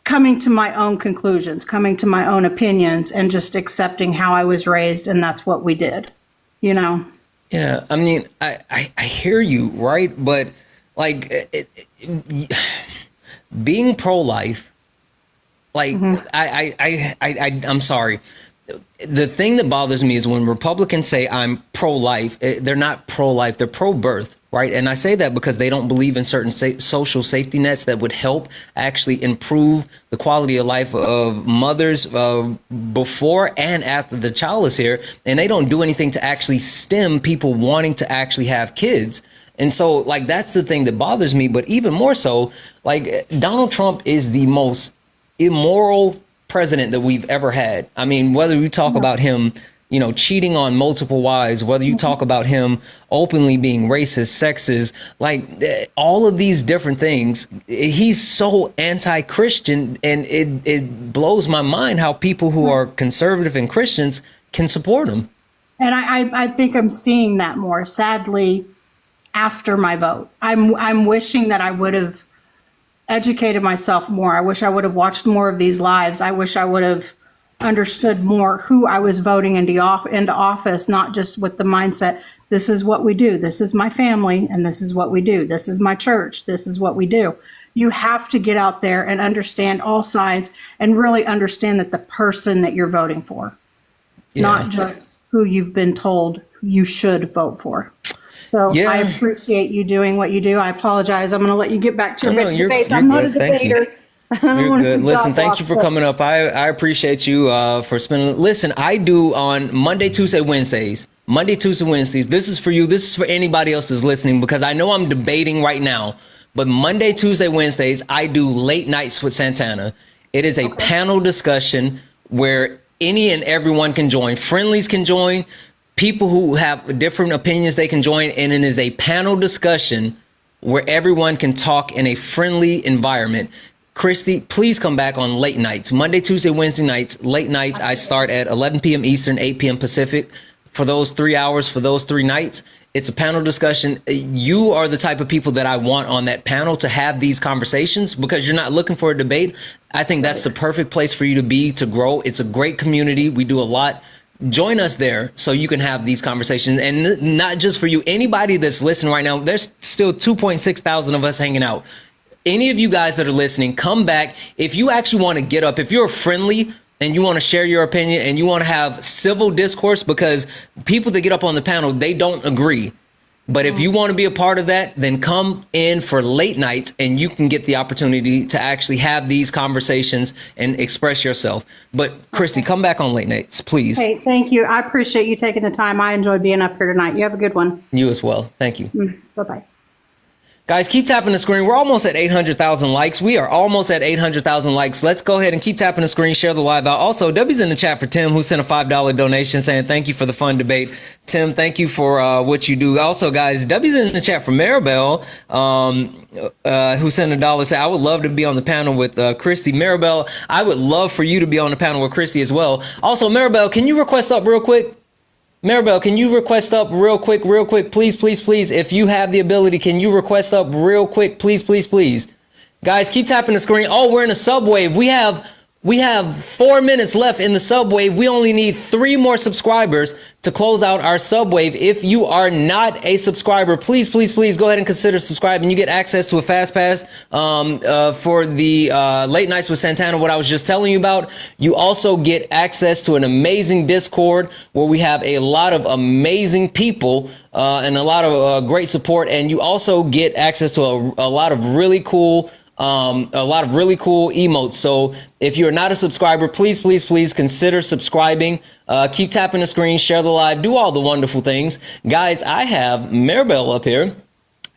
coming to my own conclusions, coming to my own opinions, and just accepting how I was raised. And that's what we did, you know? Yeah, I mean, I hear you, right? But like, being pro-life, like, I'm sorry. The thing that bothers me is when Republicans say I'm pro-life, they're not pro-life, they're pro-birth, right? And I say that because they don't believe in certain social safety nets that would help actually improve the quality of life of mothers before and after the child is here. And they don't do anything to actually stem people wanting to actually have kids. And so, like, that's the thing that bothers me. But even more so, like, Donald Trump is the most immoral president that we've ever had. I mean, whether we talk about him, you know, cheating on multiple wives, whether you talk about him openly being racist, sexist, like all of these different things, he's so anti-Christian. And it blows my mind how people who are conservative and Christians can support him. And I think I'm seeing that more, sadly, after my vote. I'm wishing that I would have educated myself more. I wish I would have watched more of these lives. I wish I would have understood more who I was voting into office, not just with the mindset, this is what we do, this is my family, and this is what we do, this is my church, this is what we do. You have to get out there and understand all sides and really understand that the person that you're voting for, not just who you've been told you should vote for. So I appreciate you doing what you do. I apologize. I'm going to let you get back to your debate. I'm not a debater. You're good. Listen, thank you for coming up. I appreciate you for spending. Listen, I do on Monday, Tuesday, Wednesdays. Monday, Tuesday, Wednesdays. This is for you. This is for anybody else that's listening, because I know I'm debating right now. But Monday, Tuesday, Wednesdays, I do late nights with Santana. It is a panel discussion where any and everyone can join. Friendlies can join. People who have different opinions, they can join. And it is a panel discussion where everyone can talk in a friendly environment. Christy, please come back on late nights. Monday, Tuesday, Wednesday nights. Late nights, I start at 11 p.m. Eastern, 8 p.m. Pacific. For those 3 hours, for those 3 nights, it's a panel discussion. You are the type of people that I want on that panel to have these conversations, because you're not looking for a debate. I think that's the perfect place for you to be, to grow. It's a great community. We do a lot. Join us there so you can have these conversations, and not just for you. Anybody that's listening right now, there's still 2.6 thousand of us hanging out. Any of you guys that are listening, come back. If you actually want to get up, if you're friendly and you want to share your opinion and you want to have civil discourse, because people that get up on the panel, they don't agree. But if you want to be a part of that, then come in for late nights and you can get the opportunity to actually have these conversations and express yourself. But Christy, come back on late nights, please. Hey, thank you. I appreciate you taking the time. I enjoyed being up here tonight. You have a good one. You as well. Thank you. Bye-bye. Guys, keep tapping the screen. We're almost at 800,000 likes. We are almost at 800,000 likes. Let's go ahead and keep tapping the screen, share the live out. Also, W's in the chat for Tim, who sent a $5 donation saying thank you for the fun debate. Tim, thank you for what you do. Also, guys, W's in the chat for Maribel, who sent $1, say, I would love to be on the panel with Christy. Maribel, I would love for you to be on the panel with Christy as well. Also, Maribel, can you request up real quick? Maribel, can you request up real quick, please, please, please? If you have the ability, can you request up real quick, please, please, please? Guys, keep tapping the screen. Oh, we're in a subwave. We have 4 minutes left in the subwave. We only need 3 more subscribers to close out our subwave. If you are not a subscriber, please, please, please go ahead and consider subscribing. You get access to a fast pass for the late nights with Santana, what I was just telling you about. You also get access to an amazing Discord where we have a lot of amazing people and a lot of great support. And you also get access to a lot of really cool emotes. So if you're not a subscriber, please, please, please consider subscribing. Keep tapping the screen, share the live, do all the wonderful things. Guys, I have Maribel up here.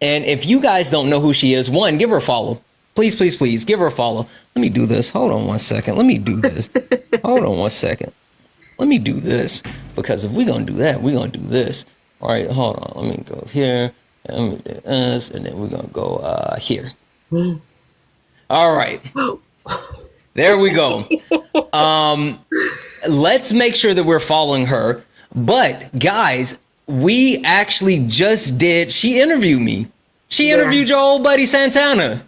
And if you guys don't know who she is, one, give her a follow. Please, please, please give her a follow. Let me do this. Hold on one second. Let me do this. Hold on one second. Let me do this. Because if we're going to do that, we're going to do this. All right, hold on. Let me go here. Let me do this. And then we're going to go here. All right. There we go. Let's make sure that we're following her. But guys, we actually just did. She interviewed me. She interviewed your old buddy Santana.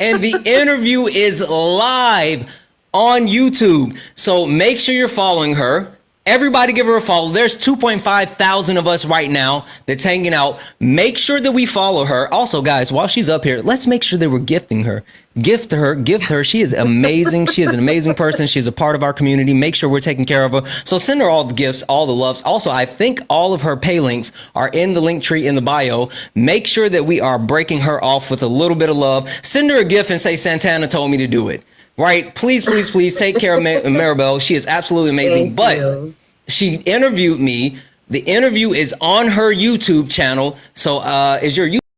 And the interview is live on YouTube. So make sure you're following her. Everybody give her a follow. There's 2.5 thousand of us right now that's hanging out. Make sure that we follow her. Also, guys, while she's up here, let's make sure that we're gifting her. Gift her. She is amazing. She is an amazing person. She's a part of our community. Make sure we're taking care of her. So send her all the gifts, all the loves. Also, I think all of her pay links are in the link tree in the bio. Make sure that we are breaking her off with a little bit of love. Send her a gift and say Santana told me to do it. Right? Please, please, please take care of Maribel. She is absolutely amazing. But she interviewed me. The interview is on her YouTube channel. So is your YouTube